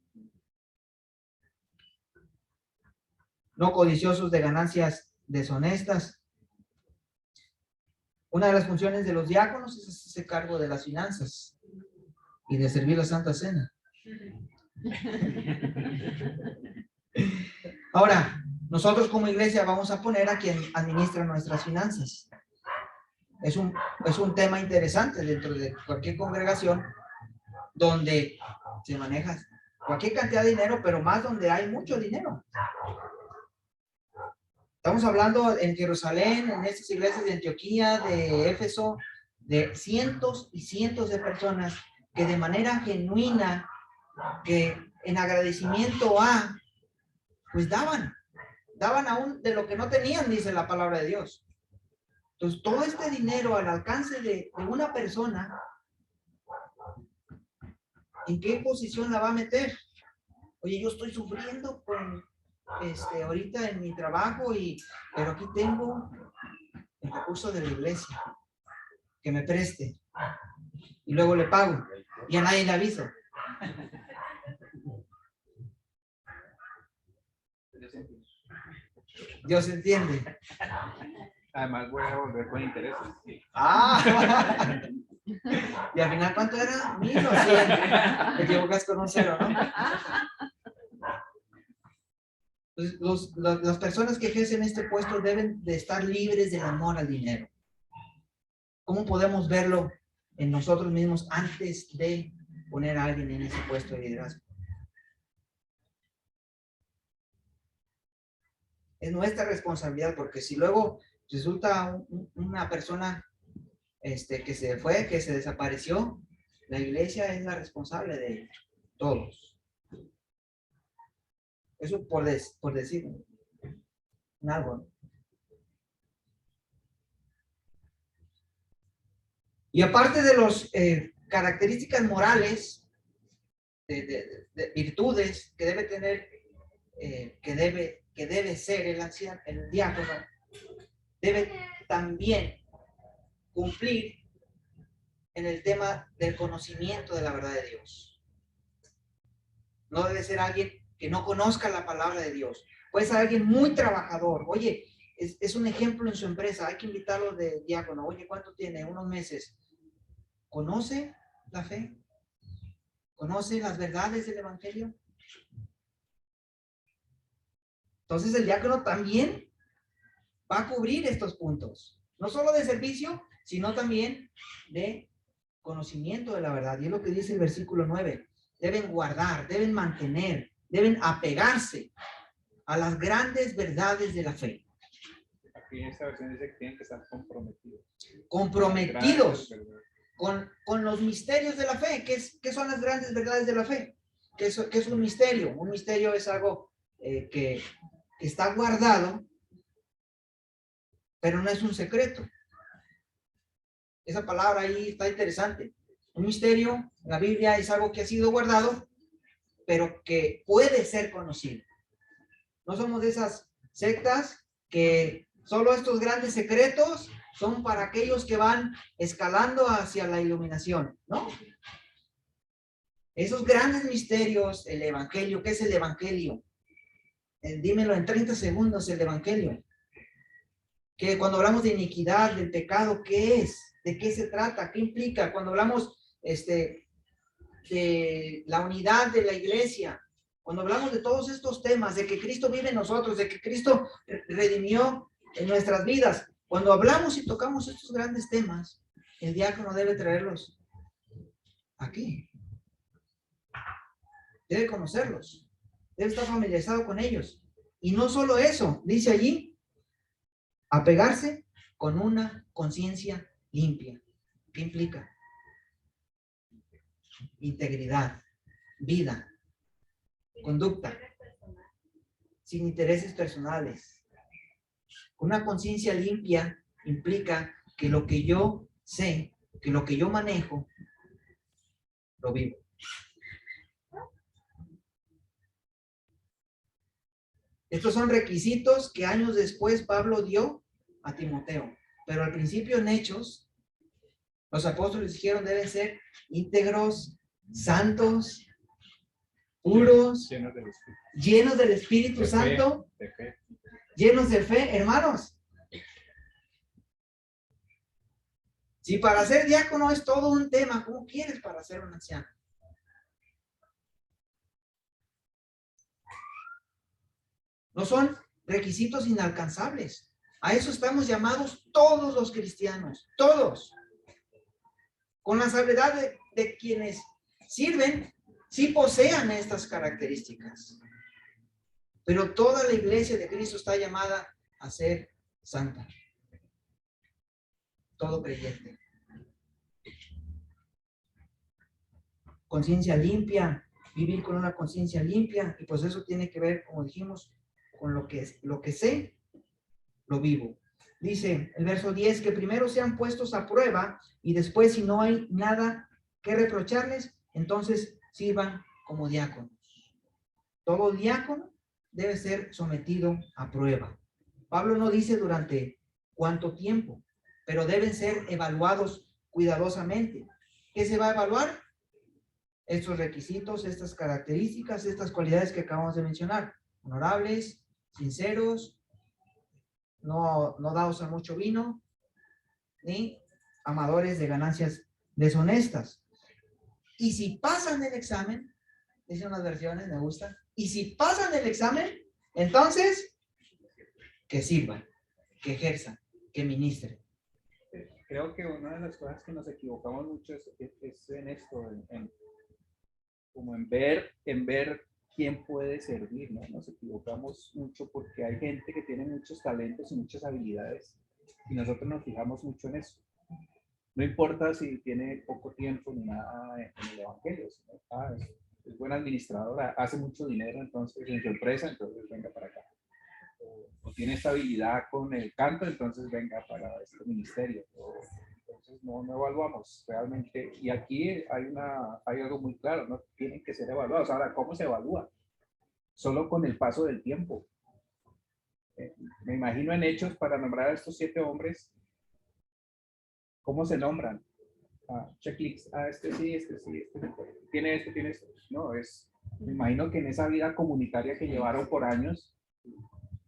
No codiciosos de ganancias deshonestas. Una de las funciones de los diáconos es hacerse cargo de las finanzas y de servir la Santa Cena. Ahora, nosotros como iglesia vamos a poner a quien administra nuestras finanzas. Es un tema interesante dentro de cualquier congregación donde se maneja cualquier cantidad de dinero, pero más donde hay mucho dinero. Estamos hablando en Jerusalén, en estas iglesias de Antioquía, de Éfeso, de cientos y cientos de personas que de manera genuina, que en agradecimiento pues daban. daban aún de lo que no tenían, dice la palabra de Dios. Entonces, todo este dinero al alcance de una persona, ¿en qué posición la va a meter? Oye, yo estoy sufriendo con ahorita en mi trabajo, pero aquí tengo el recurso de la iglesia que me preste y luego le pago y a nadie le aviso. Dios entiende. Además voy a volver con intereses. Ah, y al final, ¿cuánto era? 1,000 o 100. Te equivocas con un 0, ¿no? Pues las personas que ejercen este puesto deben de estar libres del amor al dinero. ¿Cómo podemos verlo en nosotros mismos antes de poner a alguien en ese puesto de liderazgo? Es nuestra responsabilidad, porque si luego resulta una persona que se fue, que se desapareció, la iglesia es la responsable de todos. Eso por decir algo, ¿no? Y aparte de las características morales, de virtudes que debe tener, que debe ser el anciano, el diácono, debe también cumplir en el tema del conocimiento de la verdad de Dios. No debe ser alguien que no conozca la palabra de Dios. Puede ser alguien muy trabajador. Oye, es un ejemplo en su empresa. Hay que invitarlo de diácono. Oye, ¿cuánto tiene? Unos meses. ¿Conoce la fe? ¿Conoce las verdades del evangelio? Entonces el diácono también va a cubrir estos puntos. No solo de servicio, sino también de conocimiento de la verdad. Y es lo que dice el versículo 9. Deben guardar, deben mantener, deben apegarse a las grandes verdades de la fe. Aquí en esta versión dice que tienen que estar comprometidos. Comprometidos con los misterios de la fe. ¿Qué son las grandes verdades de la fe? ¿Qué es un misterio? Un misterio es algo que está guardado, pero no es un secreto. Esa palabra ahí está interesante. Un misterio en la Biblia es algo que ha sido guardado, pero que puede ser conocido. No somos de esas sectas que solo estos grandes secretos son para aquellos que van escalando hacia la iluminación, ¿no? Esos grandes misterios, el evangelio. ¿Qué es el evangelio? Dímelo en 30 segundos, el evangelio. Que cuando hablamos de iniquidad, del pecado, ¿qué es? ¿De qué se trata? ¿Qué implica? Cuando hablamos de la unidad de la iglesia, cuando hablamos de todos estos temas, de que Cristo vive en nosotros, de que Cristo redimió en nuestras vidas, cuando hablamos y tocamos estos grandes temas, el diácono debe traerlos aquí. Debe conocerlos, debe estar familiarizado con ellos. Y no solo eso, dice allí, apegarse con una conciencia limpia. ¿Qué implica? Integridad, vida, conducta, sin intereses personales. Una conciencia limpia implica que lo que yo sé, que lo que yo manejo, lo vivo. Estos son requisitos que años después Pablo dio a Timoteo. Pero al principio en Hechos, los apóstoles dijeron deben ser íntegros, santos, puros, llenos del Espíritu Santo, llenos de fe, hermanos. Si para ser diácono es todo un tema, ¿cómo quieres para ser un anciano? No son requisitos inalcanzables. A eso estamos llamados todos los cristianos, todos. Con la salvedad de quienes sirven, sí posean estas características. Pero toda la iglesia de Cristo está llamada a ser santa. Todo creyente. Conciencia limpia, vivir con una conciencia limpia, y pues eso tiene que ver, como dijimos, con lo que sé, lo vivo. Dice el verso 10 que primero sean puestos a prueba y después, si no hay nada que reprocharles, entonces sirvan como diáconos. Todo diácono debe ser sometido a prueba. Pablo no dice durante cuánto tiempo, pero deben ser evaluados cuidadosamente. ¿Qué se va a evaluar? Estos requisitos, estas características, estas cualidades que acabamos de mencionar. Honorables, sinceros, no dados a mucho vino, ni amadores de ganancias deshonestas. Y si pasan el examen, dicen unas versiones, me gustan, y si pasan el examen, entonces, que sirvan, que ejerzan, que ministren. Creo que una de las cosas que nos equivocamos mucho es en esto, como en ver quién puede servir, ¿no? Nos equivocamos mucho porque hay gente que tiene muchos talentos y muchas habilidades y nosotros nos fijamos mucho en eso. No importa si tiene poco tiempo ni nada en el evangelio, sino, es buen administrador, hace mucho dinero entonces en su empresa, entonces venga para acá. O tiene estabilidad con el canto, entonces venga para este ministerio. Entonces no evaluamos realmente. Y aquí hay algo muy claro, no tienen que ser evaluados. Ahora, ¿cómo se evalúa? Solo con el paso del tiempo. Me imagino en Hechos, para nombrar a estos 7 hombres, ¿cómo se nombran? Checklist, este sí, tiene esto. No, me imagino que en esa vida comunitaria que llevaron por años,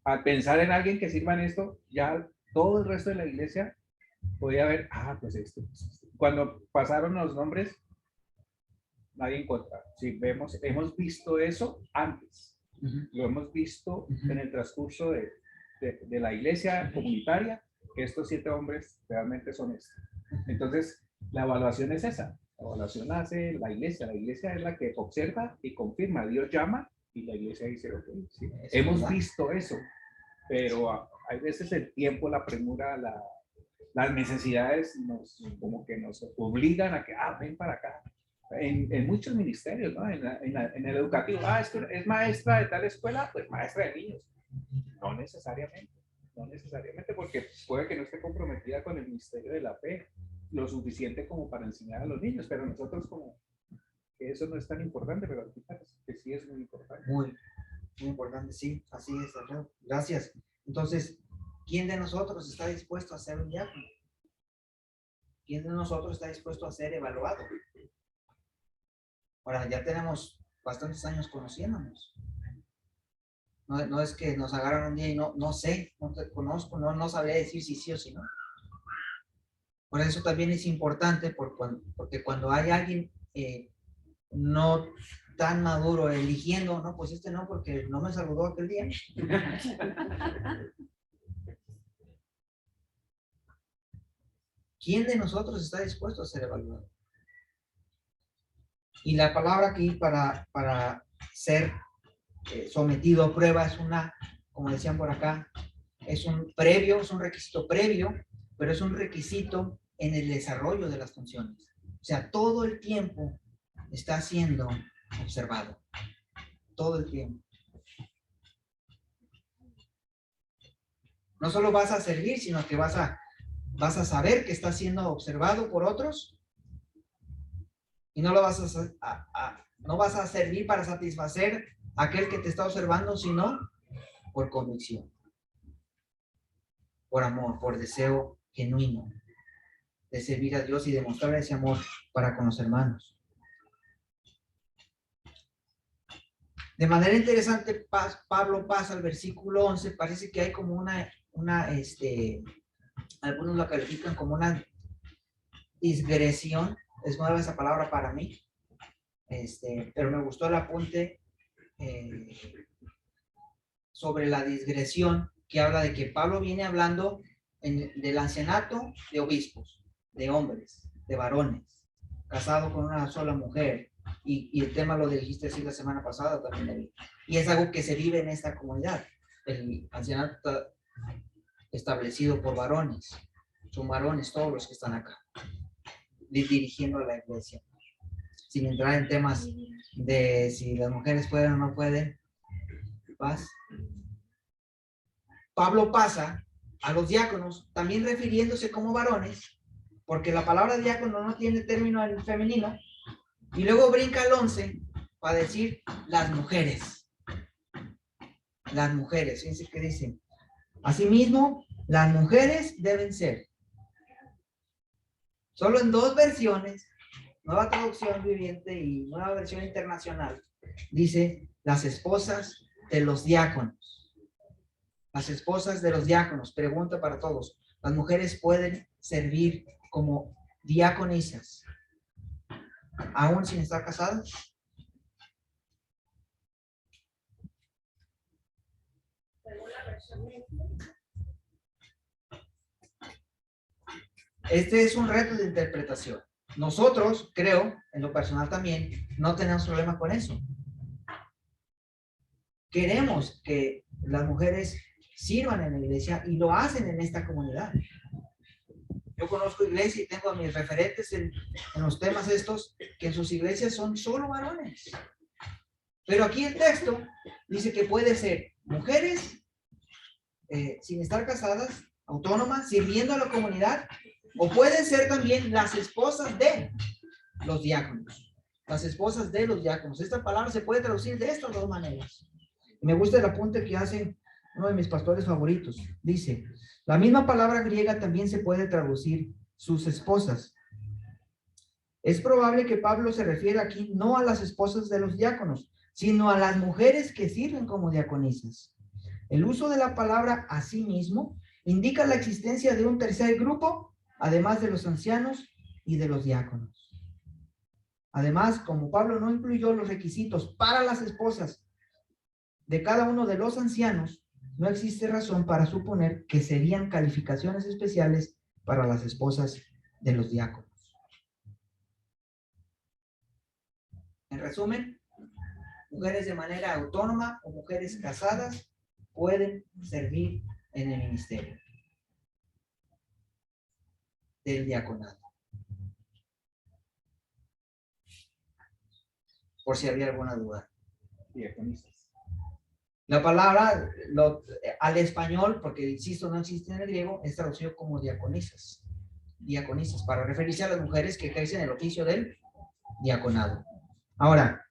al pensar en alguien que sirva en esto, ya todo el resto de la iglesia podía ver, pues esto. Cuando pasaron los nombres, nadie encontraba. Sí, hemos visto eso antes. Lo hemos visto en el transcurso de la iglesia comunitaria, que estos 7 hombres realmente son estos. Entonces, la evaluación es esa. La evaluación hace la iglesia. La iglesia es la que observa y confirma. Dios llama y la iglesia dice, ok, sí, hemos visto eso. Pero hay veces el tiempo, la premura, las necesidades como que nos obligan a que, ven para acá. En muchos ministerios, ¿no? En el educativo, es maestra de tal escuela, pues maestra de niños. No necesariamente, porque puede que no esté comprometida con el ministerio de la fe lo suficiente como para enseñar a los niños, pero nosotros como que eso no es tan importante, pero que sí es muy importante. Muy importante, sí, así es, Alfredo. Gracias. Entonces, ¿quién de nosotros está dispuesto a ser un diácono? ¿Quién de nosotros está dispuesto a ser evaluado? Ahora, ya tenemos bastantes años conociéndonos. No es que nos agarran un día y no sé, no te conozco, no sabré decir si sí o si no. Por eso también es importante, porque cuando hay alguien no tan maduro eligiendo, no, pues este no, porque no me saludó aquel día. ¿Quién de nosotros está dispuesto a ser evaluado? Y la palabra aquí para ser sometido a prueba es como decían por acá, es un requisito previo, pero es un requisito en el desarrollo de las funciones. O sea, todo el tiempo está siendo observado. Todo el tiempo. No solo vas a servir, sino que vas a saber que estás siendo observado por otros y no vas a servir para satisfacer a aquel que te está observando, sino por convicción, por amor, por deseo genuino de servir a Dios y demostrar ese amor para con los hermanos. De manera interesante, Pablo pasa al versículo 11, parece que hay como algunos lo califican como una digresión, es nueva esa palabra para mí, pero me gustó el apunte sobre la digresión, que habla de que Pablo viene hablando del ancianato de obispos, de hombres, de varones, casado con una sola mujer, y el tema lo dijiste así la semana pasada también, David. Y es algo que se vive en esta comunidad, el ancianato establecido por varones, son varones todos los que están acá, dirigiendo a la iglesia, sin entrar en temas de si las mujeres pueden o no pueden, paz. Pablo pasa a los diáconos, también refiriéndose como varones, porque la palabra diácono no tiene término en femenino, y luego brinca al 11 para decir las mujeres. Las mujeres, fíjense que dicen. Asimismo, las mujeres deben ser. Solo en 2 versiones, Nueva Traducción Viviente y Nueva Versión Internacional, dice las esposas de los diáconos. Las esposas de los diáconos. Pregunta para todos. ¿Las mujeres pueden servir como diaconisas aún sin estar casadas? Según la versión de- Este es un reto de interpretación. Nosotros, creo, en lo personal también, no tenemos problema con eso. Queremos que las mujeres sirvan en la iglesia y lo hacen en esta comunidad. Yo conozco iglesias y tengo a mis referentes en los temas estos, que en sus iglesias son solo varones. Pero aquí el texto dice que puede ser mujeres sin estar casadas, autónomas, sirviendo a la comunidad, o pueden ser también las esposas de los diáconos. Las esposas de los diáconos. Esta palabra se puede traducir de estas 2 maneras. Me gusta el apunte que hace uno de mis pastores favoritos. Dice, la misma palabra griega también se puede traducir sus esposas. Es probable que Pablo se refiere aquí no a las esposas de los diáconos, sino a las mujeres que sirven como diaconisas. El uso de la palabra asimismo indica la existencia de un tercer grupo, además de los ancianos y de los diáconos. Además, como Pablo no incluyó los requisitos para las esposas de cada uno de los ancianos, no existe razón para suponer que serían calificaciones especiales para las esposas de los diáconos. En resumen, mujeres de manera autónoma o mujeres casadas pueden servir en el ministerio del diaconado. Por si había alguna duda. Diaconisas. La palabra al español, porque insisto, no existe en el griego, es traducido como diaconisas. Diaconisas, para referirse a las mujeres que ejercen el oficio del diaconado. Ahora,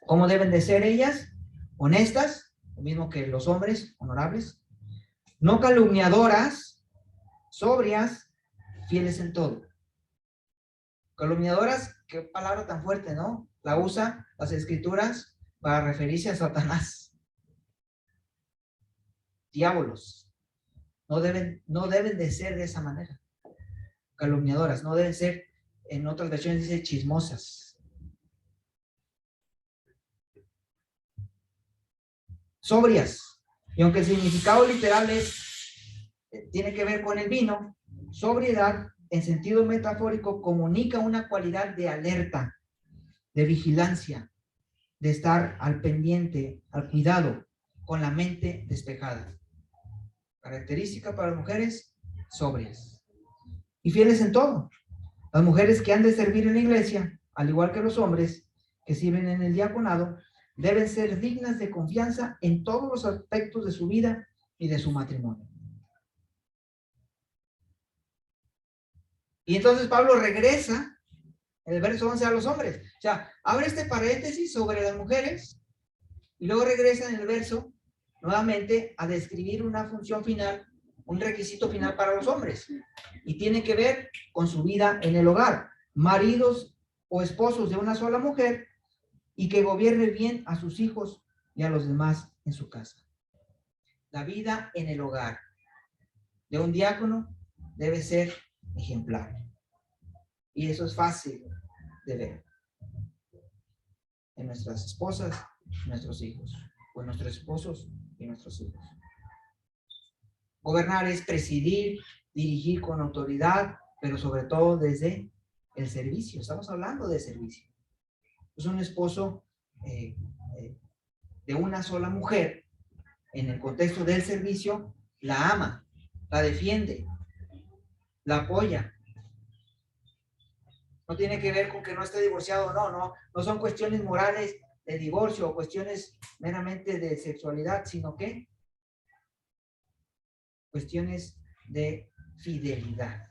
¿cómo deben de ser ellas? Honestas, lo mismo que los hombres, honorables. No calumniadoras, sobrias, fieles en todo. Calumniadoras, qué palabra tan fuerte, ¿no? La usa las escrituras para referirse a Satanás. Diábolos. No deben de ser de esa manera. Calumniadoras, no deben ser, en otras versiones dice chismosas. Sobrias. Y aunque el significado literal tiene que ver con el vino, sobriedad en sentido metafórico comunica una cualidad de alerta, de vigilancia, de estar al pendiente, al cuidado, con la mente despejada. Característica para las mujeres sobrias y fieles en todo. Las mujeres que han de servir en la iglesia, al igual que los hombres que sirven en el diaconado, deben ser dignas de confianza en todos los aspectos de su vida y de su matrimonio. Y entonces Pablo regresa en el verso 11 a los hombres. O sea, abre este paréntesis sobre las mujeres y luego regresa en el verso nuevamente a describir una función final, un requisito final para los hombres. Y tiene que ver con su vida en el hogar. Maridos o esposos de una sola mujer y que gobierne bien a sus hijos y a los demás en su casa. La vida en el hogar de un diácono debe ser ejemplar. Y eso es fácil de ver en nuestras esposas, nuestros hijos, o en nuestros esposos y nuestros hijos. Gobernar es presidir, dirigir con autoridad, pero sobre todo desde el servicio. Estamos hablando de servicio. Es un esposo de una sola mujer, en el contexto del servicio, la ama, la defiende, la apoya. No tiene que ver con que no esté divorciado o no son cuestiones morales de divorcio o cuestiones meramente de sexualidad, sino que cuestiones de fidelidad.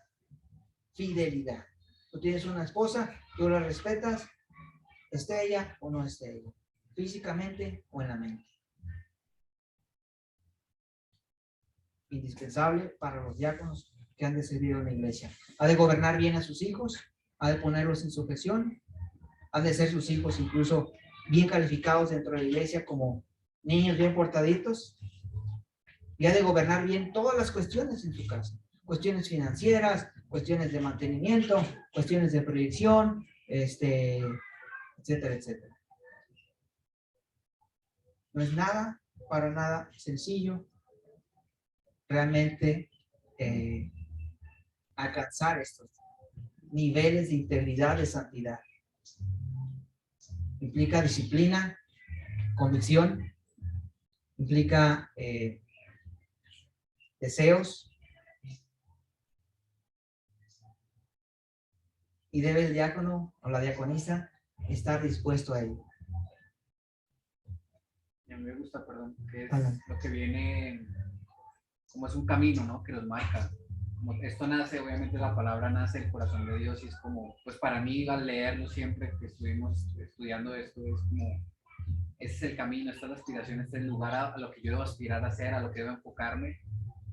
Fidelidad. Tú tienes una esposa, tú la respetas, esté ella o no esté ella, físicamente o en la mente. Indispensable para los diáconos que han de servir en la iglesia. Ha de gobernar bien a sus hijos, ha de ponerlos en sujeción, ha de ser sus hijos incluso bien calificados dentro de la iglesia como niños bien portaditos, y ha de gobernar bien todas las cuestiones en su casa, cuestiones financieras, cuestiones de mantenimiento, cuestiones de proyección, etcétera, etcétera. No es nada, para nada sencillo realmente alcanzar estos niveles de integridad, de santidad. Implica disciplina, convicción, implica deseos, y debe el diácono o la diaconisa estar dispuesto a ello. Y a mí me gusta, perdón, que es Adelante. lo que viene, como es un camino, ¿no? Que los marca. Como esto nace, obviamente la palabra nace del corazón de Dios y es como, pues para mí al leerlo siempre que estuvimos estudiando esto, es como, ese es el camino, esta es la aspiración, este es el lugar a lo que yo debo aspirar a ser, a lo que debo enfocarme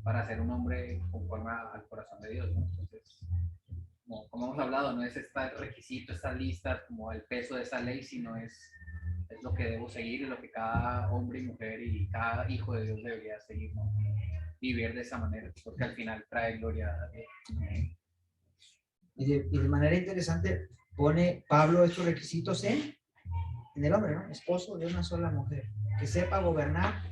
para ser un hombre conforme al corazón de Dios, ¿no? Entonces, como hemos hablado, no es este requisito, estas listas, como el peso de esa ley, sino es lo que debo seguir y lo que cada hombre y mujer y cada hijo de Dios debería seguir, ¿no? Vivir de esa manera, porque al final trae gloria a Dios. Y de manera interesante pone Pablo estos requisitos en el hombre, ¿no? Esposo de una sola mujer, que sepa gobernar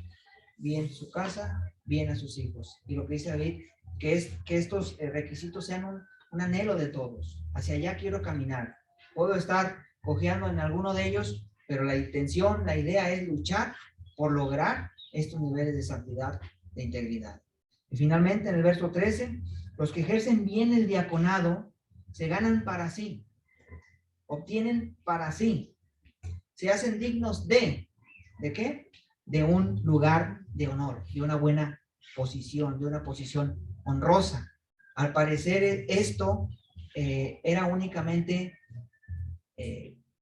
bien su casa, bien a sus hijos. Y lo que dice David, que es que estos requisitos sean un anhelo de todos. Hacia allá quiero caminar. Puedo estar cojeando en alguno de ellos, pero la intención, la idea es luchar por lograr estos niveles de santidad, de integridad. Y finalmente, en el verso 13, los que ejercen bien el diaconado se ganan para sí, obtienen para sí, se hacen dignos ¿de qué? De un lugar de honor, de una buena posición, de una posición honrosa. Al parecer esto era únicamente,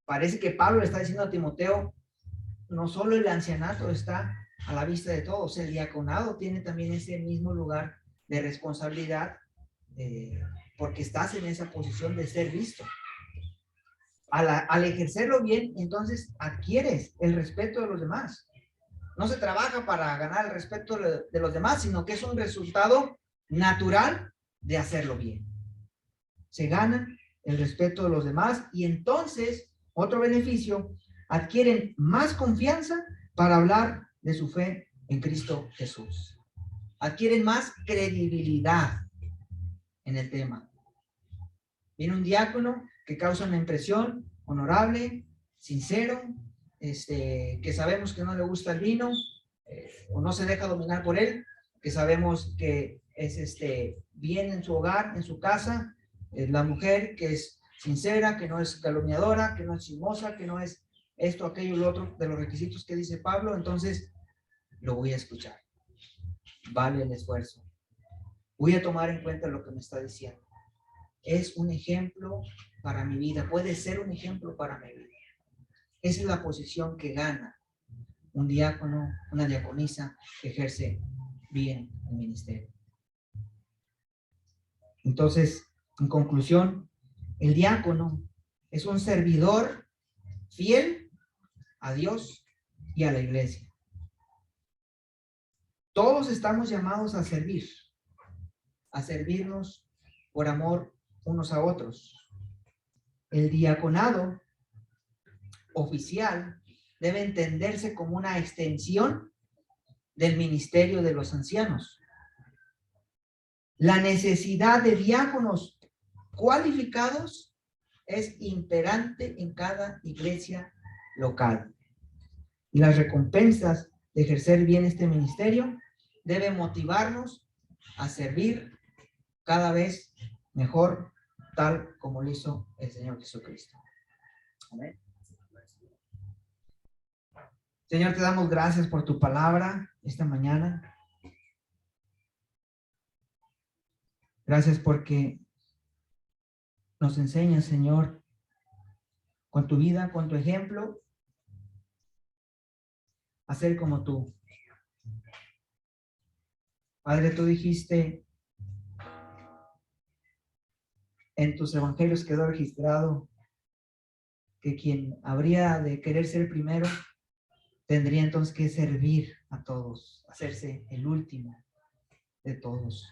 parece que Pablo le está diciendo a Timoteo, no solo el ancianato está a la vista de todos, el diaconado tiene también ese mismo lugar de responsabilidad, porque estás en esa posición de ser visto. Al ejercerlo bien, entonces adquieres el respeto de los demás. No se trabaja para ganar el respeto de los demás, sino que es un resultado natural de hacerlo bien. Se gana el respeto de los demás y entonces, otro beneficio, adquieren más confianza para hablar de su fe en Cristo Jesús. Adquieren más credibilidad en el tema. Viene un diácono que causa una impresión honorable, sincero, que sabemos que no le gusta el vino, o no se deja dominar por él, que sabemos que es bien en su hogar, en su casa, la mujer que es sincera, que no es calumniadora, que no es chismosa, que no es esto, aquello y lo otro de los requisitos que dice Pablo, entonces lo voy a escuchar. Vale el esfuerzo. Voy a tomar en cuenta lo que me está diciendo. Es un ejemplo para mi vida, puede ser un ejemplo para mi vida. Esa es la posición que gana un diácono, una diaconisa que ejerce bien el ministerio. Entonces, en conclusión, el diácono es un servidor fiel a Dios y a la iglesia. Todos estamos llamados a servirnos por amor unos a otros. El diaconado oficial debe entenderse como una extensión del ministerio de los ancianos. La necesidad de diáconos cualificados es imperante en cada iglesia local. Y las recompensas de ejercer bien este ministerio deben motivarnos a servir cada vez mejor, tal como lo hizo el Señor Jesucristo. Amén. Señor, te damos gracias por tu palabra esta mañana. Gracias porque nos enseñas, Señor, con tu vida, con tu ejemplo, a ser como tú. Padre, tú dijiste en tus evangelios, quedó registrado que quien habría de querer ser primero tendría entonces que servir a todos, hacerse el último de todos.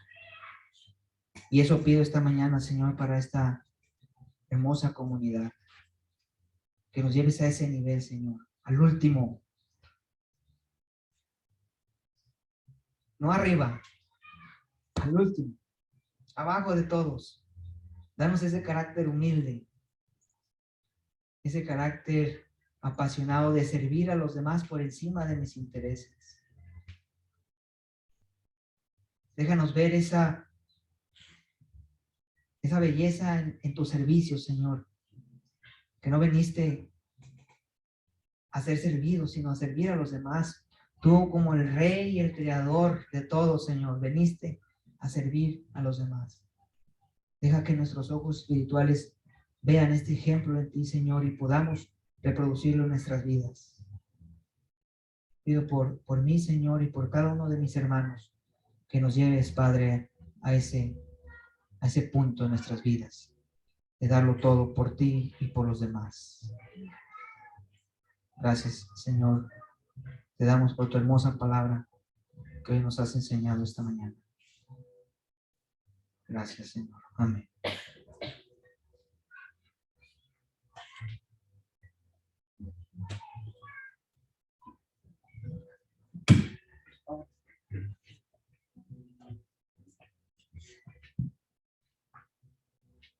Y eso pido esta mañana, Señor, para esta hermosa comunidad. Que nos lleves a ese nivel, Señor, al último. No arriba, al último, abajo de todos. Danos ese carácter humilde, ese carácter apasionado de servir a los demás por encima de mis intereses. Déjanos ver esa belleza en tu servicio, Señor, que no viniste a ser servido, sino a servir a los demás. Tú, como el Rey y el Creador de todo, Señor, viniste a servir a los demás. Deja que nuestros ojos espirituales vean este ejemplo en ti, Señor, y podamos reproducirlo en nuestras vidas. Pido por mí, Señor, y por cada uno de mis hermanos, que nos lleves, Padre, a ese punto en nuestras vidas, de darlo todo por ti y por los demás. Gracias, Señor. Te damos por tu hermosa palabra que hoy nos has enseñado esta mañana. Gracias, Señor. Amén.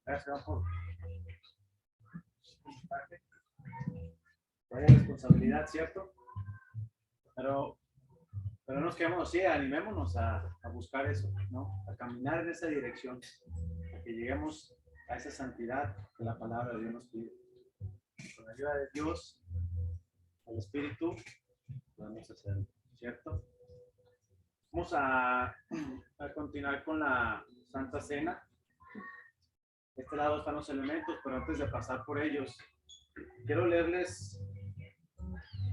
Gracias por vaya responsabilidad, ¿cierto? Pero no nos quedemos así, animémonos a buscar eso, ¿no? A caminar en esa dirección, a que lleguemos a esa santidad que la palabra de Dios nos pide. Con la ayuda de Dios, el Espíritu, podemos hacerlo, ¿cierto? Vamos a continuar con la Santa Cena. De este lado están los elementos, pero antes de pasar por ellos, quiero leerles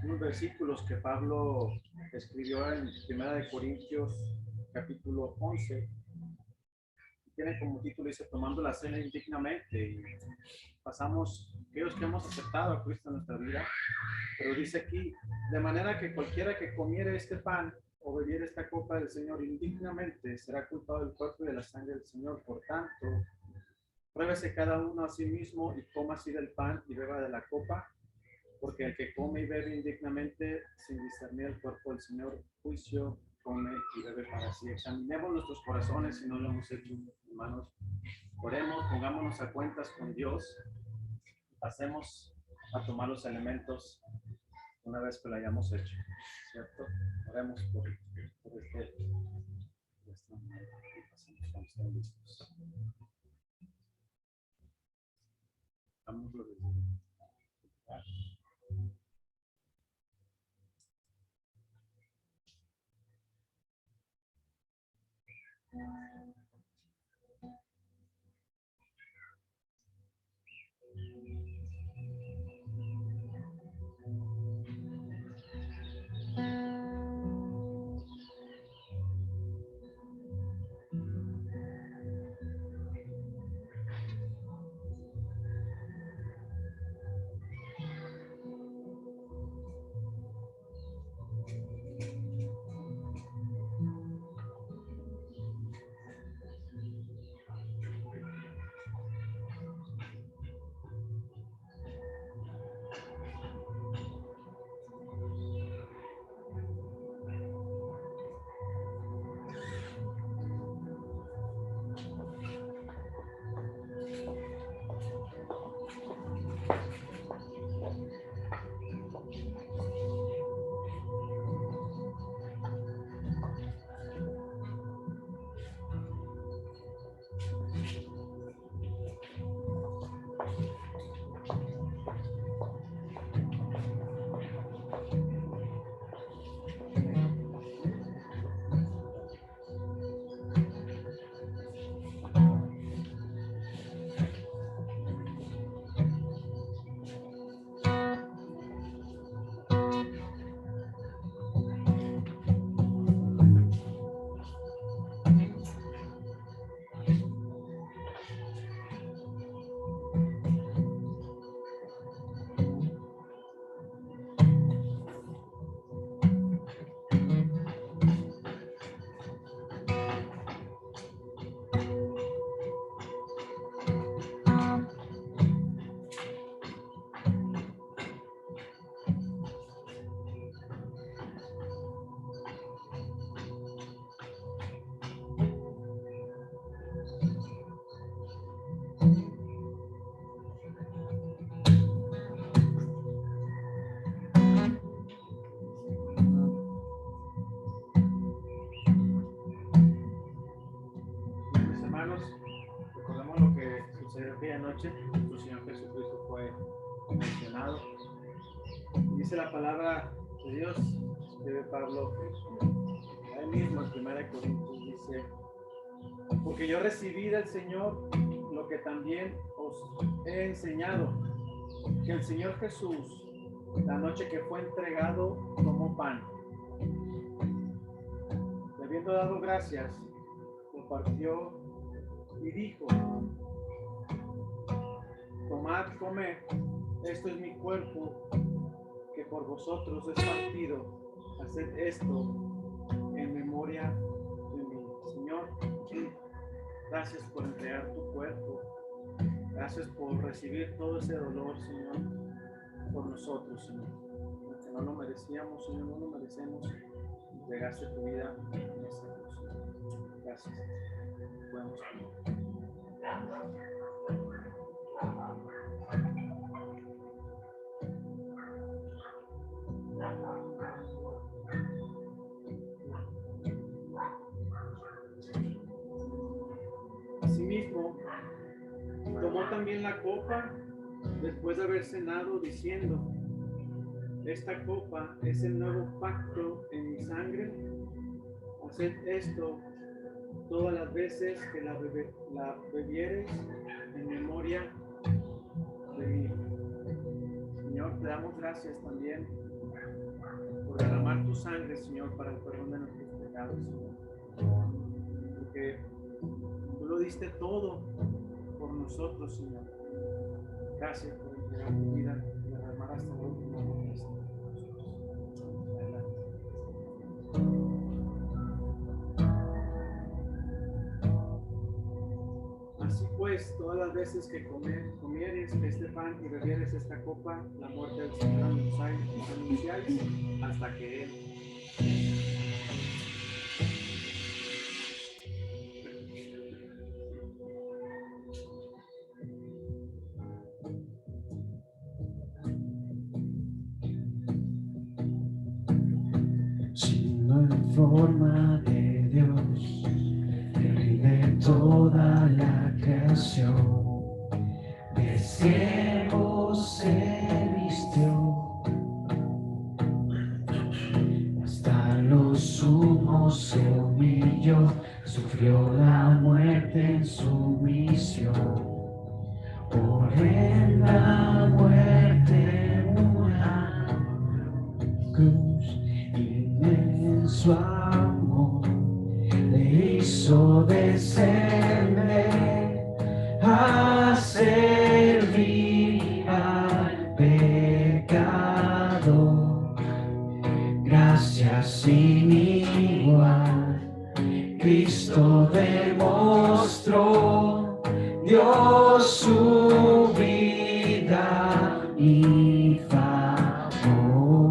unos versículos que Pablo escribió en 1 Corintios capítulo 11. Tiene como título, dice, tomando la cena indignamente. Y pasamos, aquellos que hemos aceptado a Cristo en nuestra vida, pero dice aquí, de manera que cualquiera que comiere este pan o bebiere esta copa del Señor indignamente será culpado del cuerpo y de la sangre del Señor. Por tanto, pruébese cada uno a sí mismo y coma así del pan y beba de la copa, porque el que come y bebe indignamente sin discernir el cuerpo del Señor, juicio come y bebe para sí. Examinemos nuestros corazones si no lo hemos hecho, hermanos. Oremos, pongámonos a cuentas con Dios, pasemos a tomar los elementos una vez que lo hayamos hecho, ¿cierto? Oremos por este momento y pasemos cuando estén listos. Vamos a ver. noche nuestro Señor Jesucristo fue mencionado. Dice la palabra de Dios, escribe Pablo, ahí mismo en 1 Corintios dice, porque yo recibí del Señor lo que también os he enseñado, que el Señor Jesús, la noche que fue entregado, tomó pan. Y habiendo dado gracias, lo partió y dijo, tomad, comed, esto es mi cuerpo, que por vosotros es partido, haced esto en memoria de mí. Señor, gracias por entregar tu cuerpo, gracias por recibir todo ese dolor, Señor, por nosotros, Señor, porque no lo merecíamos, Señor, no lo merecemos, entregaste tu vida en esta cruz, Señor. Gracias. Podemos comer. Asimismo, tomó también la copa después de haber cenado, diciendo, esta copa es el nuevo pacto en mi sangre, haced esto todas las veces que la bebiereis en memoria de mí. Señor, te damos gracias también por derramar tu sangre, Señor, para el perdón de nuestros pecados, Señor. Porque tú lo diste todo por nosotros, Señor. Gracias por entregar tu vida y derramar hasta la última gota, Señor. Adelante. Así pues, todas las veces que comieres este pan y bebieres esta copa, la muerte del Señor anunciáis hasta que Él. Siendo en forma de Dios, el Rey de toda la creación, de siervo se vistió, hasta lo sumo se humilló, sufrió la muerte en sumisión. Horrenda muerte, una cruz, inmenso amor, le hizo descender a servir al pecado. Gracias sin igual, Cristo demostró, dio su vida y favor.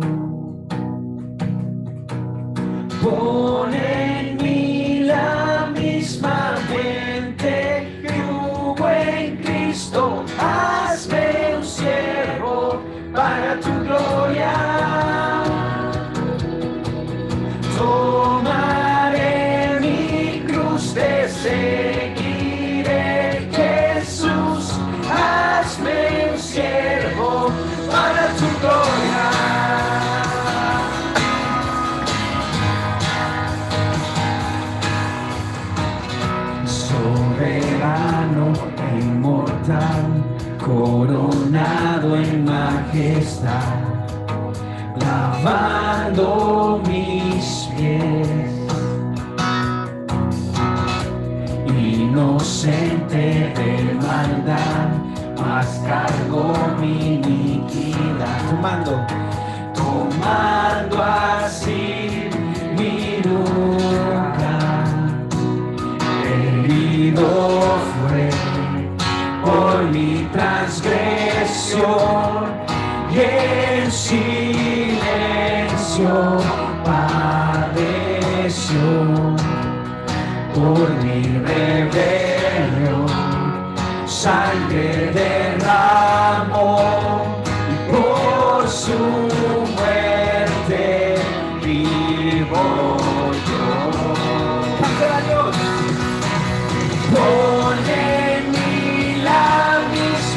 Pon en mí la misma mente que hubo en Cristo, hazme un siervo para tu gloria. Tomaré mi cruz, te seguiré, Jesús, hazme un siervo para tu gloria. Soberano e inmortal, coronado en majestad, lavando mis pies, inocente de maldad, mas cargó mi iniquidad, tomando así mi lugar. Herido fue por mi transgresión y en silencio padeció por mi rebelión, sangre derramó y por su muerte vivo yo. Pon en mí la misma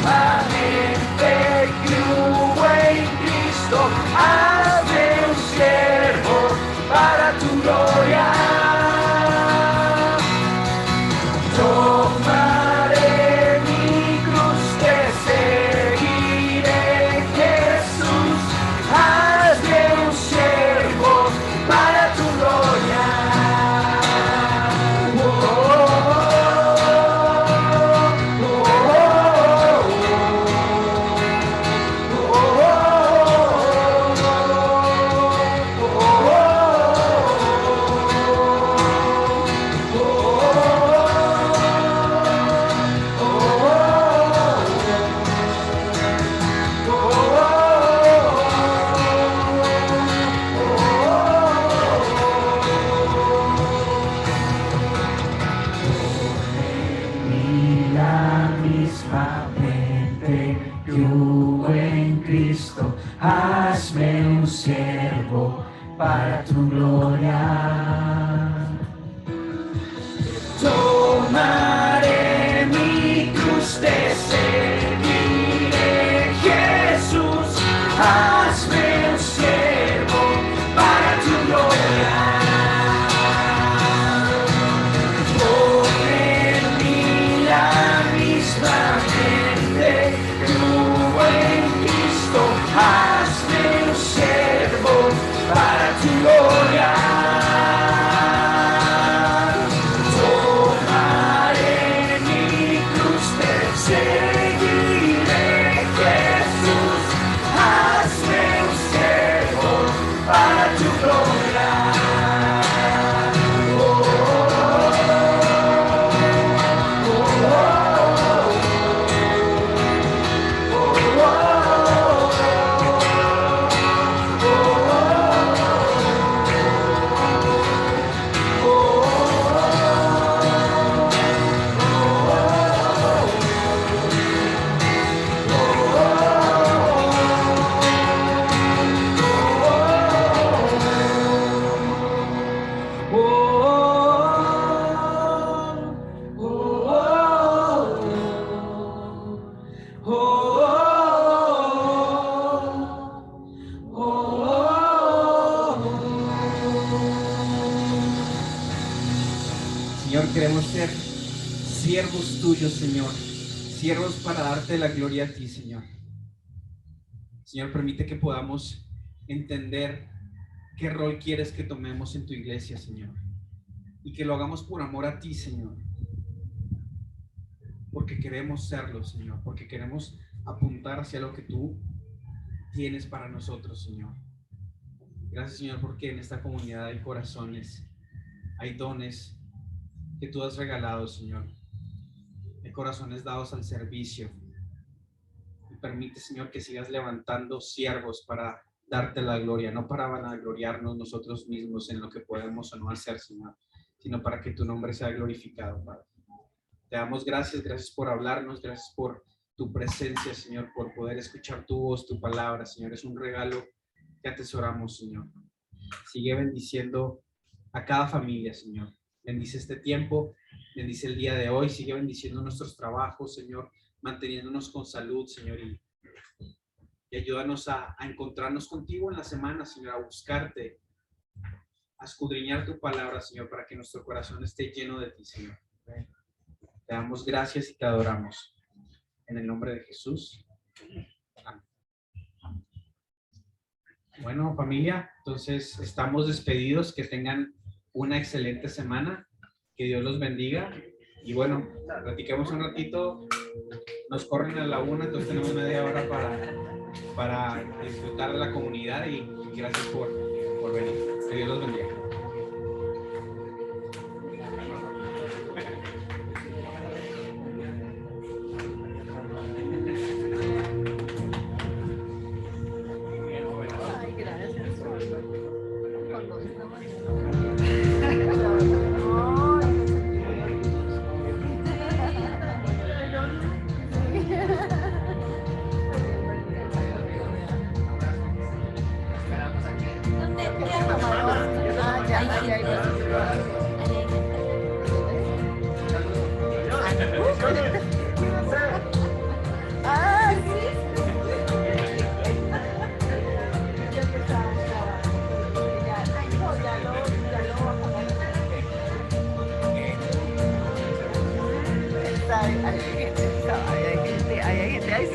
siervo para tu gloria. Tomaré mi cruz, te seguiré, Jesús, hazme un siervo para tu gloria. Pon en mí la misma mente, tu buen Cristo, hazme un siervo para tu gloria. Seguiré, Jesús, hazme un siervo para tu gloria. Oh, oh, oh, oh, Señor, queremos ser siervos tuyos, Señor, siervos para darte la gloria a ti, Señor. Señor, permite que podamos entender qué rol quieres que tomemos en tu iglesia, Señor, y que lo hagamos por amor a ti, Señor, porque queremos serlo, Señor, porque queremos apuntar hacia lo que tú tienes para nosotros, Señor. Gracias, Señor, porque en esta comunidad hay corazones, hay dones que tú has regalado, Señor, de corazones dados al servicio. Y permite, Señor, que sigas levantando siervos para darte la gloria, no para vanagloriarnos nosotros mismos en lo que podemos o no hacer, Señor, sino para que tu nombre sea glorificado, Padre. Te damos gracias, gracias por hablarnos, gracias por tu presencia, Señor, por poder escuchar tu voz, tu palabra, Señor. Es un regalo que atesoramos, Señor. Sigue bendiciendo a cada familia, Señor. Bendice este tiempo, bendice el día de hoy, sigue bendiciendo nuestros trabajos, Señor, manteniéndonos con salud, Señor, y ayúdanos a encontrarnos contigo en la semana, Señor, a buscarte, a escudriñar tu palabra, Señor, para que nuestro corazón esté lleno de ti, Señor. Te damos gracias y te adoramos. En el nombre de Jesús. Amén. Bueno, familia, entonces estamos despedidos. Que tengan una excelente semana, que Dios los bendiga y bueno, platiquemos un ratito, nos corren a la 1, entonces tenemos media hora para disfrutar de la comunidad y gracias por venir, que Dios los bendiga.